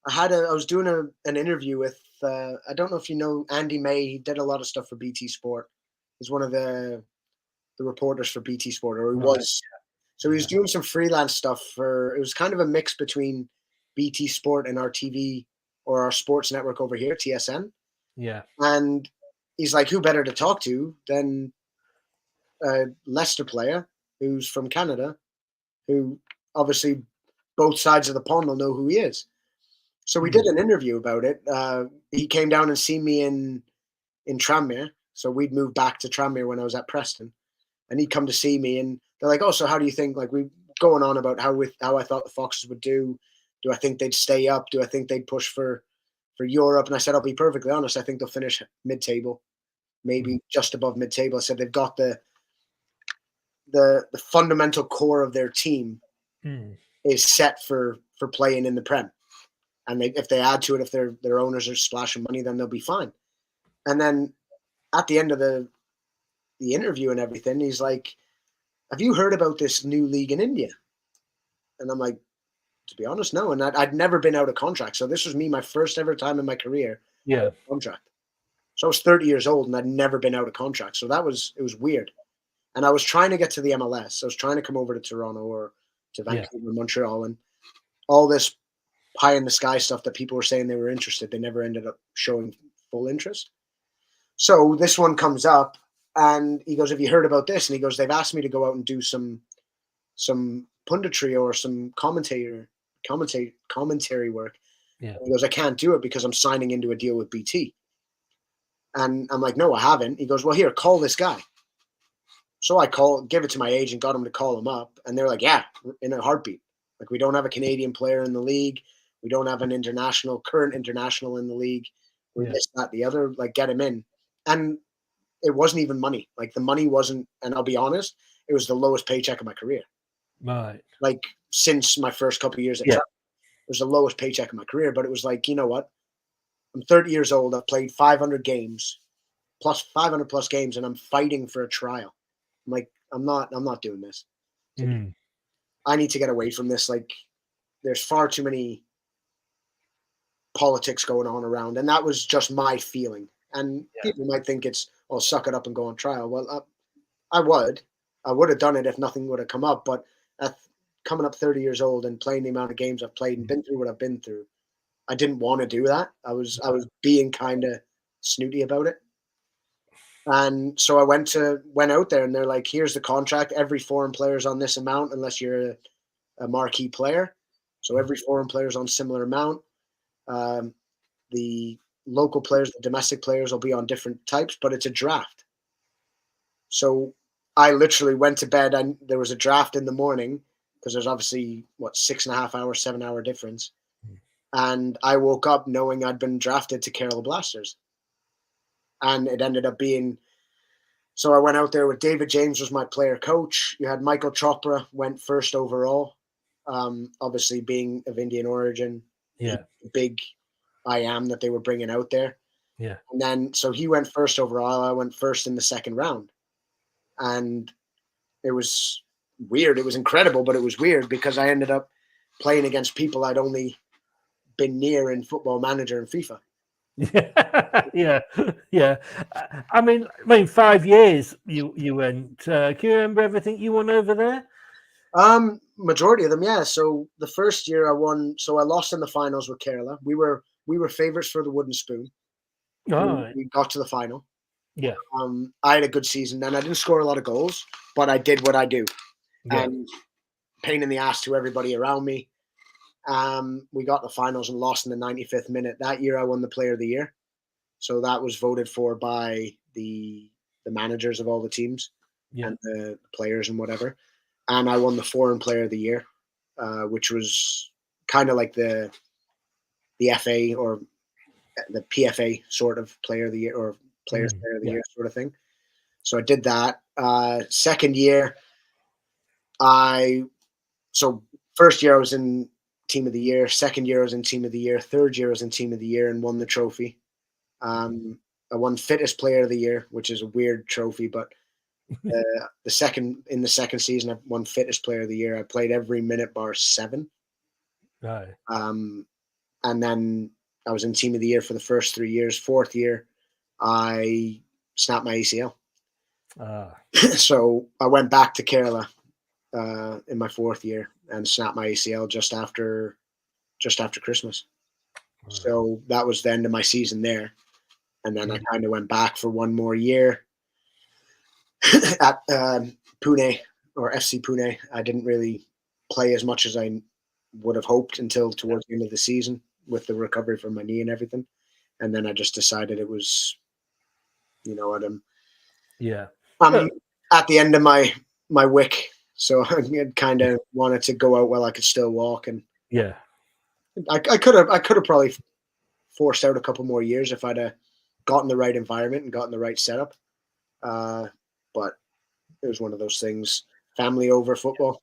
was doing an interview with I don't know if you know Andy May. He did a lot of stuff for BT Sport. He's one of the reporters for BT Sport, or he was. So he was doing some freelance stuff it was kind of a mix between BT Sport and our TV or our sports network over here, TSN. Yeah. And he's like, who better to talk to than a Leicester player who's from Canada, who obviously both sides of the pond will know who he is. So we did an interview about it. He came down and seen me in Tranmere. So we'd moved back to Tranmere when I was at Preston, and he'd come to see me, and they're like, "Oh, so how do you think?" Like, we going on about how I thought the Foxes would do. Do I think they'd stay up? Do I think they'd push for Europe? And I said, I'll be perfectly honest. I think they'll finish mid-table, maybe just above mid-table. I said they've got the fundamental core of their team is set for playing in the Prem. And if they add to it, if their owners are splashing money, then they'll be fine. And then at the end of the interview and everything, he's like, "Have you heard about this new league in India?" And I'm like, to be honest, no. And I'd never been out of contract. So this was my first ever time in my career contract. So I was 30 years old and I'd never been out of contract. So it was weird. And I was trying to get to the MLS. I was trying to come over to Toronto or to Vancouver, Montreal, and all this pie in the sky stuff that people were saying they were interested. They never ended up showing full interest. So this one comes up and he goes, "Have you heard about this?" And he goes, "They've asked me to go out and do some punditry or some commentary work." Yeah. He goes, "I can't do it because I'm signing into a deal with BT." And I'm like, "No, I haven't." He goes, "Well, here, call this guy." So I give it to my agent, got him to call him up, and they're like, "Yeah, in a heartbeat. Like, we don't have a Canadian player in the league. We don't have an current international in the league. We're this, that, the other. Like, get him in." And it wasn't even money. Like, the money wasn't, and I'll be honest, it was the lowest paycheck of my career. Right. Like, since my first couple of years at Trump, it was the lowest paycheck of my career. But it was like, you know what? I'm 30 years old. I've played 500 games, plus 500 plus games, and I'm fighting for a trial. I'm like, I'm not doing this. I need to get away from this. Like, there's far too many politics going on around, and that was just my feeling. And people might think it's, oh, suck it up and go on trial. Well, I would have done it if nothing would have come up. But at coming up 30 years old and playing the amount of games I've played and been through what I've been through, I didn't want to do that. I was being kind of snooty about it. And so I went out there, and they're like, here's the contract. Every foreign player's on this amount unless you're a marquee player. So every foreign player's on similar amount. The local players, the domestic players will be on different types, but it's a draft. So I literally went to bed, and there was a draft in the morning because there's obviously 6.5 hour, 7 hour difference. And I woke up knowing I'd been drafted to Kerala Blasters. And it ended up being, so I went out there with David James was my player coach. You had Michael Chopra went first overall, obviously being of Indian origin. Yeah. Big I am that they were bringing out there. Yeah. And then, so he went first overall. I went first in the second round. And it was weird. It was incredible, but it was weird because I ended up playing against people I'd only been near in Football Manager and FIFA. Yeah. I mean, 5 years you went. Can you remember everything you won over there? Majority of them, yeah. So the first year I won. So I lost in the finals with Kerala. We were favorites for the wooden spoon. We got to the final. Yeah. I had a good season, and I didn't score a lot of goals, but I did what I do. Yeah. And pain in the ass to everybody around me. We got the finals and lost in the 95th minute. That year I won the Player of the Year. So that was voted for by the managers of all the teams and the players and whatever. And I won the Foreign Player of the Year, which was kind of like the FA or the PFA sort of Player of the Year or Players Player of the Year sort of thing. So I did that. Second year, first year I was in Team of the Year. Second year I was in Team of the Year. Third year I was in Team of the Year and won the trophy. I won Fittest Player of the Year, which is a weird trophy, but the second season I won Fittest Player of the Year. I played every minute bar 7. Right. And then I was in Team of the Year for the first 3 years. Fourth year, I snapped my ACL. So I went back to Kerala in my fourth year and snapped my ACL just after Christmas. So that was the end of my season there. And then I kind of went back for one more year at Pune or FC Pune. I didn't really play as much as I would have hoped until towards the end of the season with the recovery from my knee and everything. And then I just decided it was, I'm at the end of my wick. So I kind of wanted to go out while I could still walk. And I could have probably forced out a couple more years if I'd have gotten the right environment and gotten the right setup. But it was one of those things, family over football.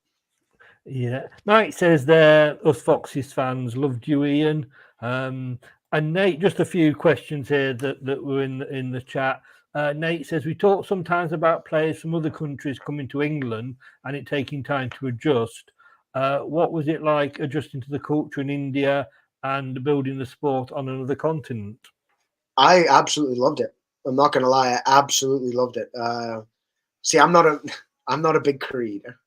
Yeah. Mike says there, us Foxes fans loved you, Ian. And Nate, just a few questions here that were in the chat. Nate says, we talk sometimes about players from other countries coming to England and it taking time to adjust. What was it like adjusting to the culture in India and building the sport on another continent? I absolutely loved it. I'm not going to lie. I absolutely loved it. See, I'm not a big curry eater.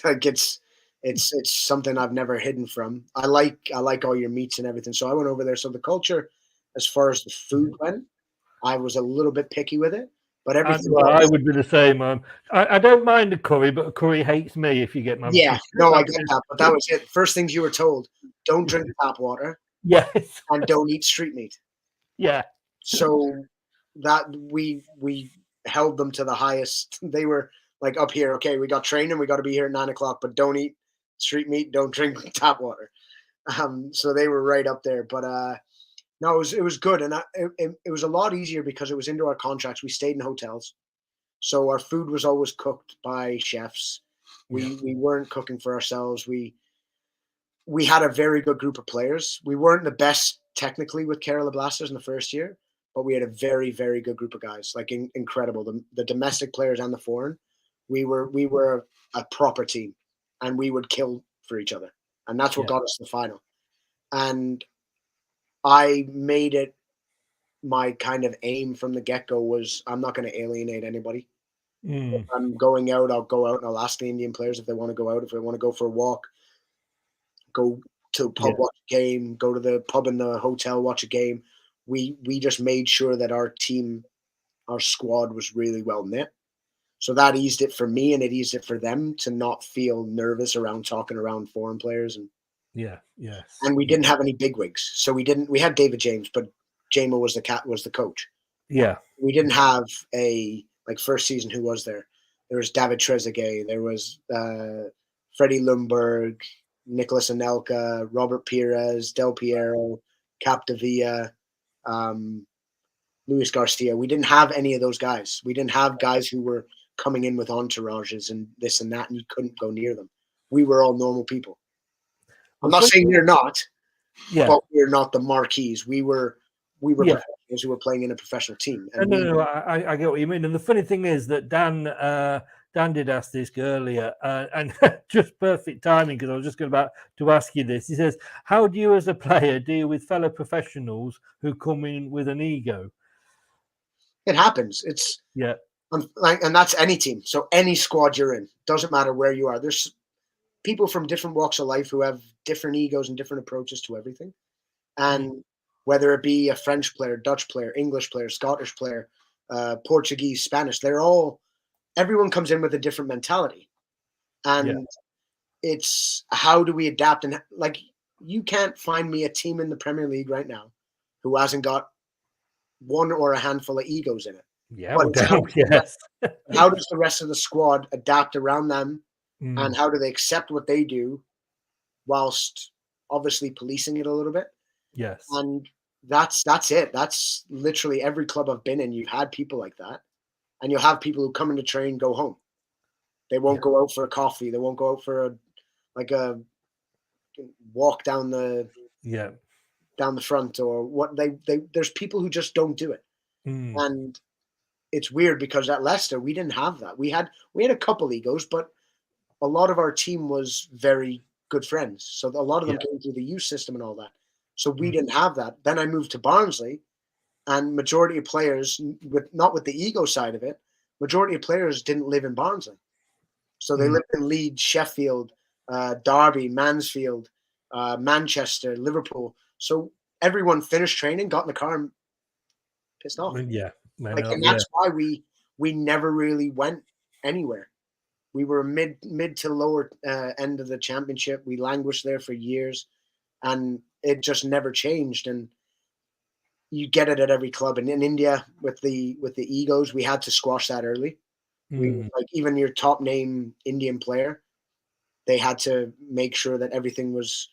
Like it's something I've never hidden from. I like all your meats and everything. So I went over there. So the culture, as far as the food went, I was a little bit picky with it. But everything I would be the same. I don't mind a curry, but a curry hates me if you get my. Yeah, no, I get that. But that was it. First things you were told: don't drink tap water. Yes. And don't eat street meat. Yeah. So that we held them to the highest. They were like up here. Okay, we got training. We got to be here at 9:00. But don't eat street meat. Don't drink tap water. So they were right up there. But no, it was good, and it was a lot easier because it was into our contracts. We stayed in hotels, so our food was always cooked by chefs. We weren't cooking for ourselves. We had a very good group of players. We weren't the best technically with Kerala Blasters in the first year, but we had a very, very good group of guys, like incredible. The domestic players and the foreign, we were a proper team, and we would kill for each other, and that's what got us to the final. And I made it my kind of aim from the get-go was I'm not going to alienate anybody. If I'm going out, I'll go out and I'll ask the Indian players if they want to go out, if they want to go for a walk, go to a pub, watch a game, go to the pub in the hotel, watch a game. We just made sure that our team, our squad was really well knit. So that eased it for me and it eased it for them to not feel nervous around talking around foreign players. And we didn't have any bigwigs. So we had David James, but Jamo was the coach. Yeah. We didn't have first season, who was there? There was David Trezeguet, there was Freddie Lundberg, Nicholas Anelka, Robert Pires, Del Piero, Capdevilla, Luis Garcia. We didn't have any of those guys. We didn't have guys who were coming in with entourages and this and that, and you couldn't go near them. We were all normal people. I'm not saying you're not, but we're not the marquees. We were professionals who were playing in a professional team. And no, I get what you mean. And the funny thing is that Dan did ask this earlier, and just perfect timing because I was just about to ask you this. He says, "How do you, as a player, deal with fellow professionals who come in with an ego?" It happens. It's and that's any team. So any squad you're in, doesn't matter where you are. There's people from different walks of life who have different egos and different approaches to everything, and whether it be a French player, Dutch player, English player, Scottish player, Portuguese, Spanish, everyone comes in with a different mentality. And it's how do we adapt? And you can't find me a team in the Premier League right now who hasn't got one or a handful of egos in it. Yeah, how does the rest of the squad adapt around them? And how do they accept what they do whilst obviously policing it a little bit? Yes. And that's it. That's literally every club I've been in. You've had people like that. And you'll have people who come into train, go home. They won't go out for a coffee. They won't go out for a walk down the front or what. There's people who just don't do it. And it's weird because at Leicester we didn't have that. We had a couple egos, but a lot of our team was very good friends. So a lot of them came through the youth system and all that. So we didn't have that. Then I moved to Barnsley, and majority of players, not with the ego side of it, majority of players didn't live in Barnsley. So they lived in Leeds, Sheffield, Derby, Mansfield, Manchester, Liverpool. So everyone finished training, got in the car and pissed off. Yeah. And that's why we never really went anywhere. We were mid to lower end of the championship. We languished there for years, and it just never changed. And you get it at every club. And in India, with the egos, we had to squash that early. Even your top name Indian player, they had to make sure that everything was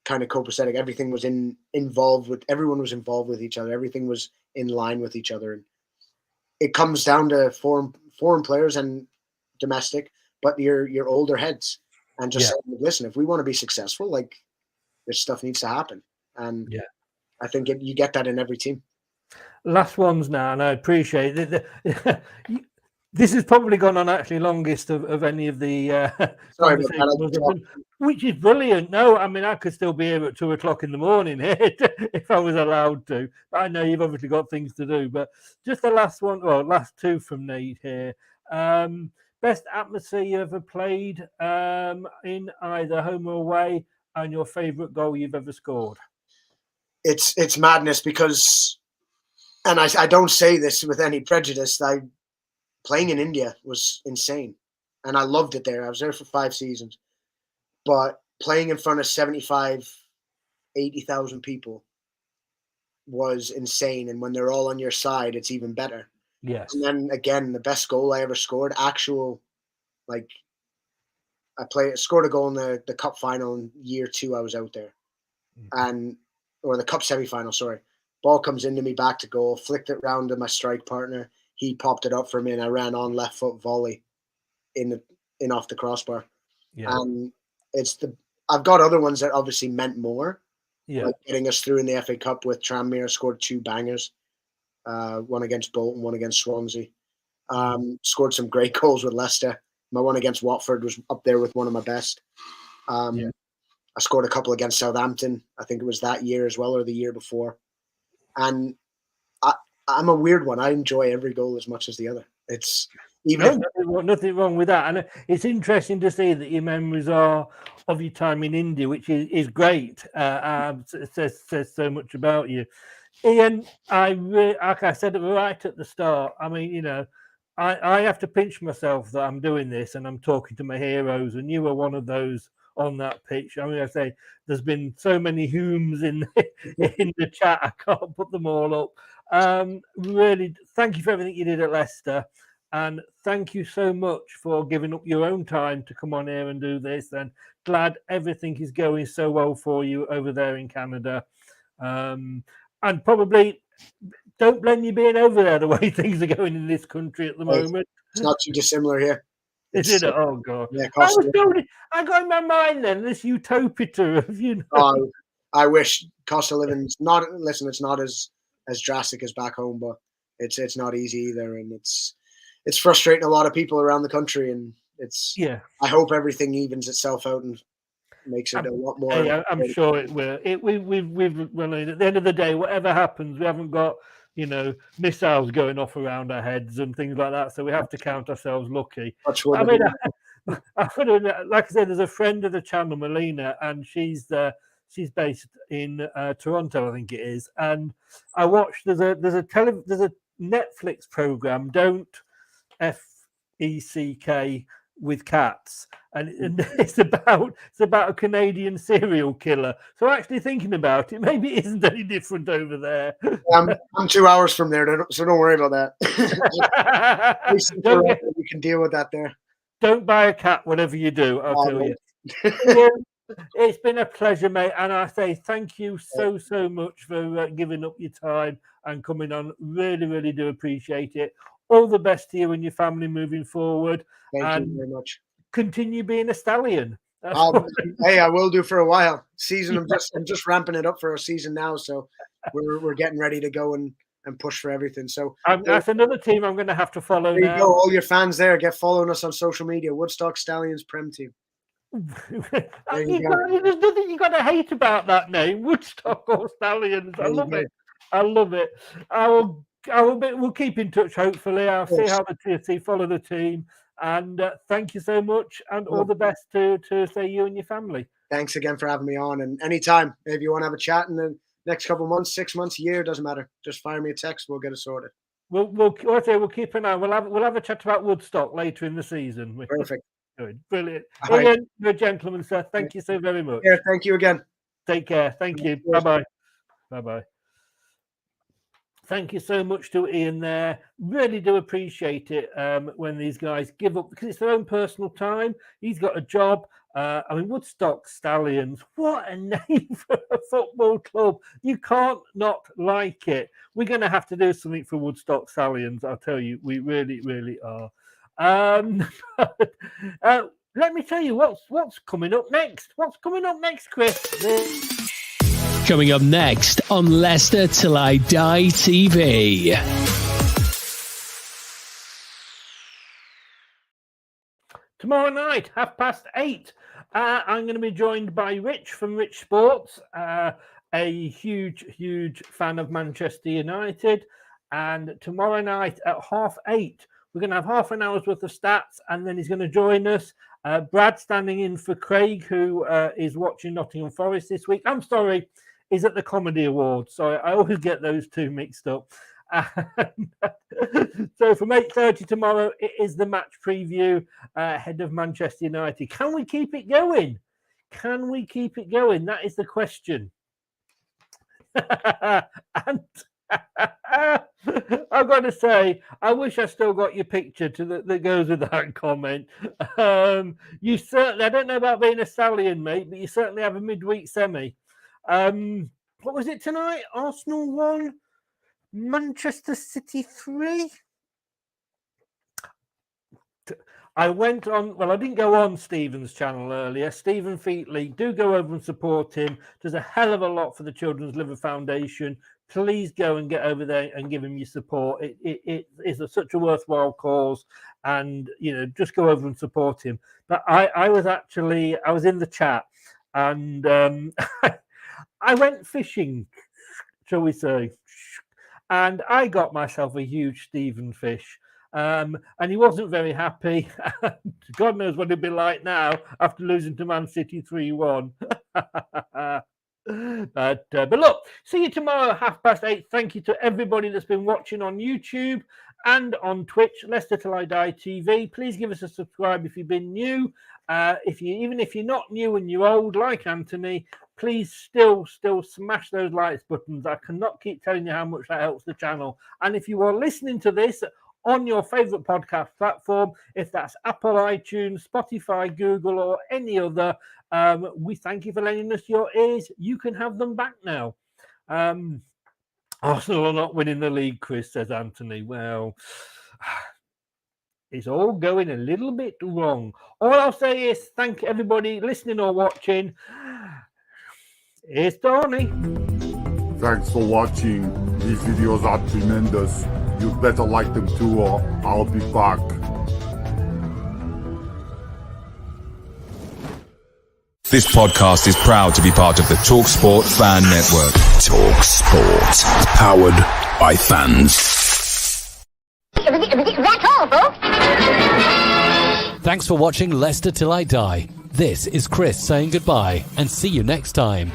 kind of copacetic. Everything was everyone was involved with each other. Everything was in line with each other. And it comes down to foreign players and domestic, but your older heads, and just saying, listen, if we want to be successful, this stuff needs to happen. And I think you get that in every team. Last ones now, and I appreciate it. This has probably gone on actually longest of any of the conversations, which is brilliant. No, I mean, I could still be here at 2:00 in the morning if I was allowed to. I know you've obviously got things to do, but just the last two from Nate here. Best atmosphere you ever played in either home or away, and your favourite goal you've ever scored? It's madness because, and I don't say this with any prejudice, playing in India was insane, and I loved it there. I was there for 5 seasons, but playing in front of 80,000 people was insane. And when they're all on your side, it's even better. Yes. And then again, the best goal I ever scored, I scored a goal in the cup final in year 2. I was out there, or the cup semi-final. Sorry, ball comes into me back to goal, flicked it round to my strike partner. He popped it up for me, and I ran on left foot volley in off the crossbar. Yeah. And I've got other ones that obviously meant more. Yeah. Like getting us through in the FA Cup with Tranmere, scored 2 bangers. One against Bolton, one against Swansea. Scored some great goals with Leicester. My one against Watford was up there with one of my best. I scored a couple against Southampton. I think it was that year as well, or the year before. And I'm a weird one. I enjoy every goal as much as the other. It's nothing wrong with that. And it's interesting to see that your memories are of your time in India, which is great. It says so much about you. Iain, like I said right at the start, I mean, I have to pinch myself that I'm doing this and I'm talking to my heroes, and you were one of those on that pitch. I mean, I say there's been so many Humes in the chat, I can't put them all up. Really, thank you for everything you did at Leicester, and thank you so much for giving up your own time to come on here and do this. And glad everything is going so well for you over there in Canada. And probably don't blame you being over there the way things are going in this country at the moment. It's not too dissimilar here. Is it? Oh God! Yeah, I got in my mind then this utopia of I wish cost of living's not. Listen, it's not as drastic as back home, but it's not easy either, and it's frustrating a lot of people around the country, and I hope everything evens itself out and makes it a lot more. I'm sure it will. Well, at the end of the day, whatever happens, we haven't got missiles going off around our heads and things like that, so we have to count ourselves lucky. I mean, like I said, there's a friend of the channel, Melina, and she's based in Toronto, I think it is. And I watched there's a Netflix program, Don't FECK with Cats, and it's about a Canadian serial killer. So actually thinking about it, maybe it isn't any different over there. I'm 2 hours from there, so don't worry about that. We can deal with that there. Don't buy a cat, whatever you do. I'll tell you. It's been a pleasure, mate, and I say thank you so much for giving up your time and coming on. Really, really do appreciate it. All the best to you and your family moving forward. Thank you very much. Continue being a stallion. Hey, I will do for a while. Season, I'm just ramping it up for a season now, so we're getting ready to go and push for everything. So that's another team I'm going to have to follow now. Go. All your fans there, get following us on social media. Woodstock Stallions Prem Team. There's nothing you got to hate about that name, Woodstock or Stallions. I love it. We'll keep in touch. Hopefully, I'll see how the TFC follow the team. And thank you so much, and all the best to say you and your family. Thanks again for having me on. And anytime, if you want to have a chat in the next couple of months, 6 months, a year, doesn't matter. Just fire me a text. We'll get it sorted. We'll keep an eye. We'll have a chat about Woodstock later in the season. Perfect. Good. Brilliant. Iain, you're a gentleman, sir. Thank you so very much. Yeah, thank you again. Take care. Thank you. Bye-bye. Bye-bye. Thank you so much to Iain there. Really do appreciate it when these guys give up, because it's their own personal time. He's got a job. Woodstock Stallions, what a name for a football club. You can't not like it. We're going to have to do something for Woodstock Stallions, I'll tell you. We really, really are. Let me tell you what's coming up next. What's coming up next, Chris? Coming up next on Leicester Till I Die TV. Tomorrow night, 8:30, I'm going to be joined by Rich from Rich Sports, a huge fan of Manchester United. And tomorrow night at 8:30, we're going to have half an hour's worth of stats, and then he's going to join us. Brad standing in for Craig, who is watching Nottingham Forest this week. I'm sorry, he's at the Comedy Awards. So I always get those two mixed up. So from 8:30 tomorrow, it is the match preview ahead of Manchester United. Can we keep it going? Can we keep it going? That is the question. And I've got to say, I wish I still got your picture that goes with that comment. You certainly, I don't know about being a stallion, mate, but you certainly have a midweek semi. What was it tonight? Arsenal 1, Manchester City 3. I went on, well, I didn't go on Stephen's channel earlier. Stephen Featley, do go over and support him. Does a hell of a lot for the Children's Liver Foundation. Please go and get over there and give him your support. It is such a worthwhile cause, and just go over and support him. But I was in the chat, and I went fishing, shall we say, and I got myself a huge Stephen fish. And he wasn't very happy. God knows what it'd be like now after losing to Man City 3-1. But look, see you tomorrow at 8:30. Thank you to everybody that's been watching on YouTube and on Twitch, Leicester Till I Die TV. Please give us a subscribe if you've been new. Even if you're not new and you're old like Anthony, please still smash those likes buttons. I cannot keep telling you how much that helps the channel. And if you are listening to this on your favorite podcast platform, if that's Apple, iTunes, Spotify, Google, or any other, we thank you for lending us your ears. You can have them back now. Arsenal are not winning the league, Chris, says Anthony. Well, it's all going a little bit wrong. All I'll say is thank everybody listening or watching. Here's Tony. Thanks for watching. These videos are tremendous. You'd better like them too, or I'll be back. This podcast is proud to be part of the TalkSport Fan Network. TalkSport. Powered by fans. That's all, folks. Thanks for watching Leicester Till I Die. This is Chris saying goodbye and see you next time.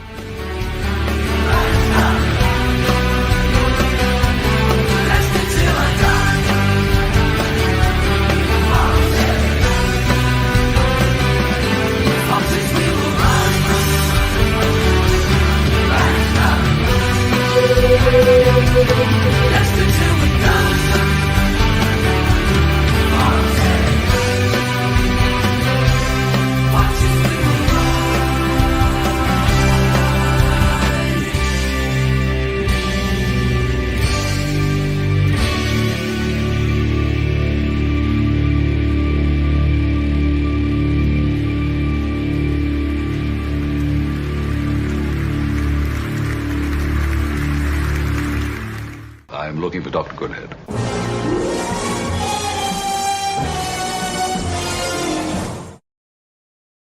I'm looking for Dr. Goodhead.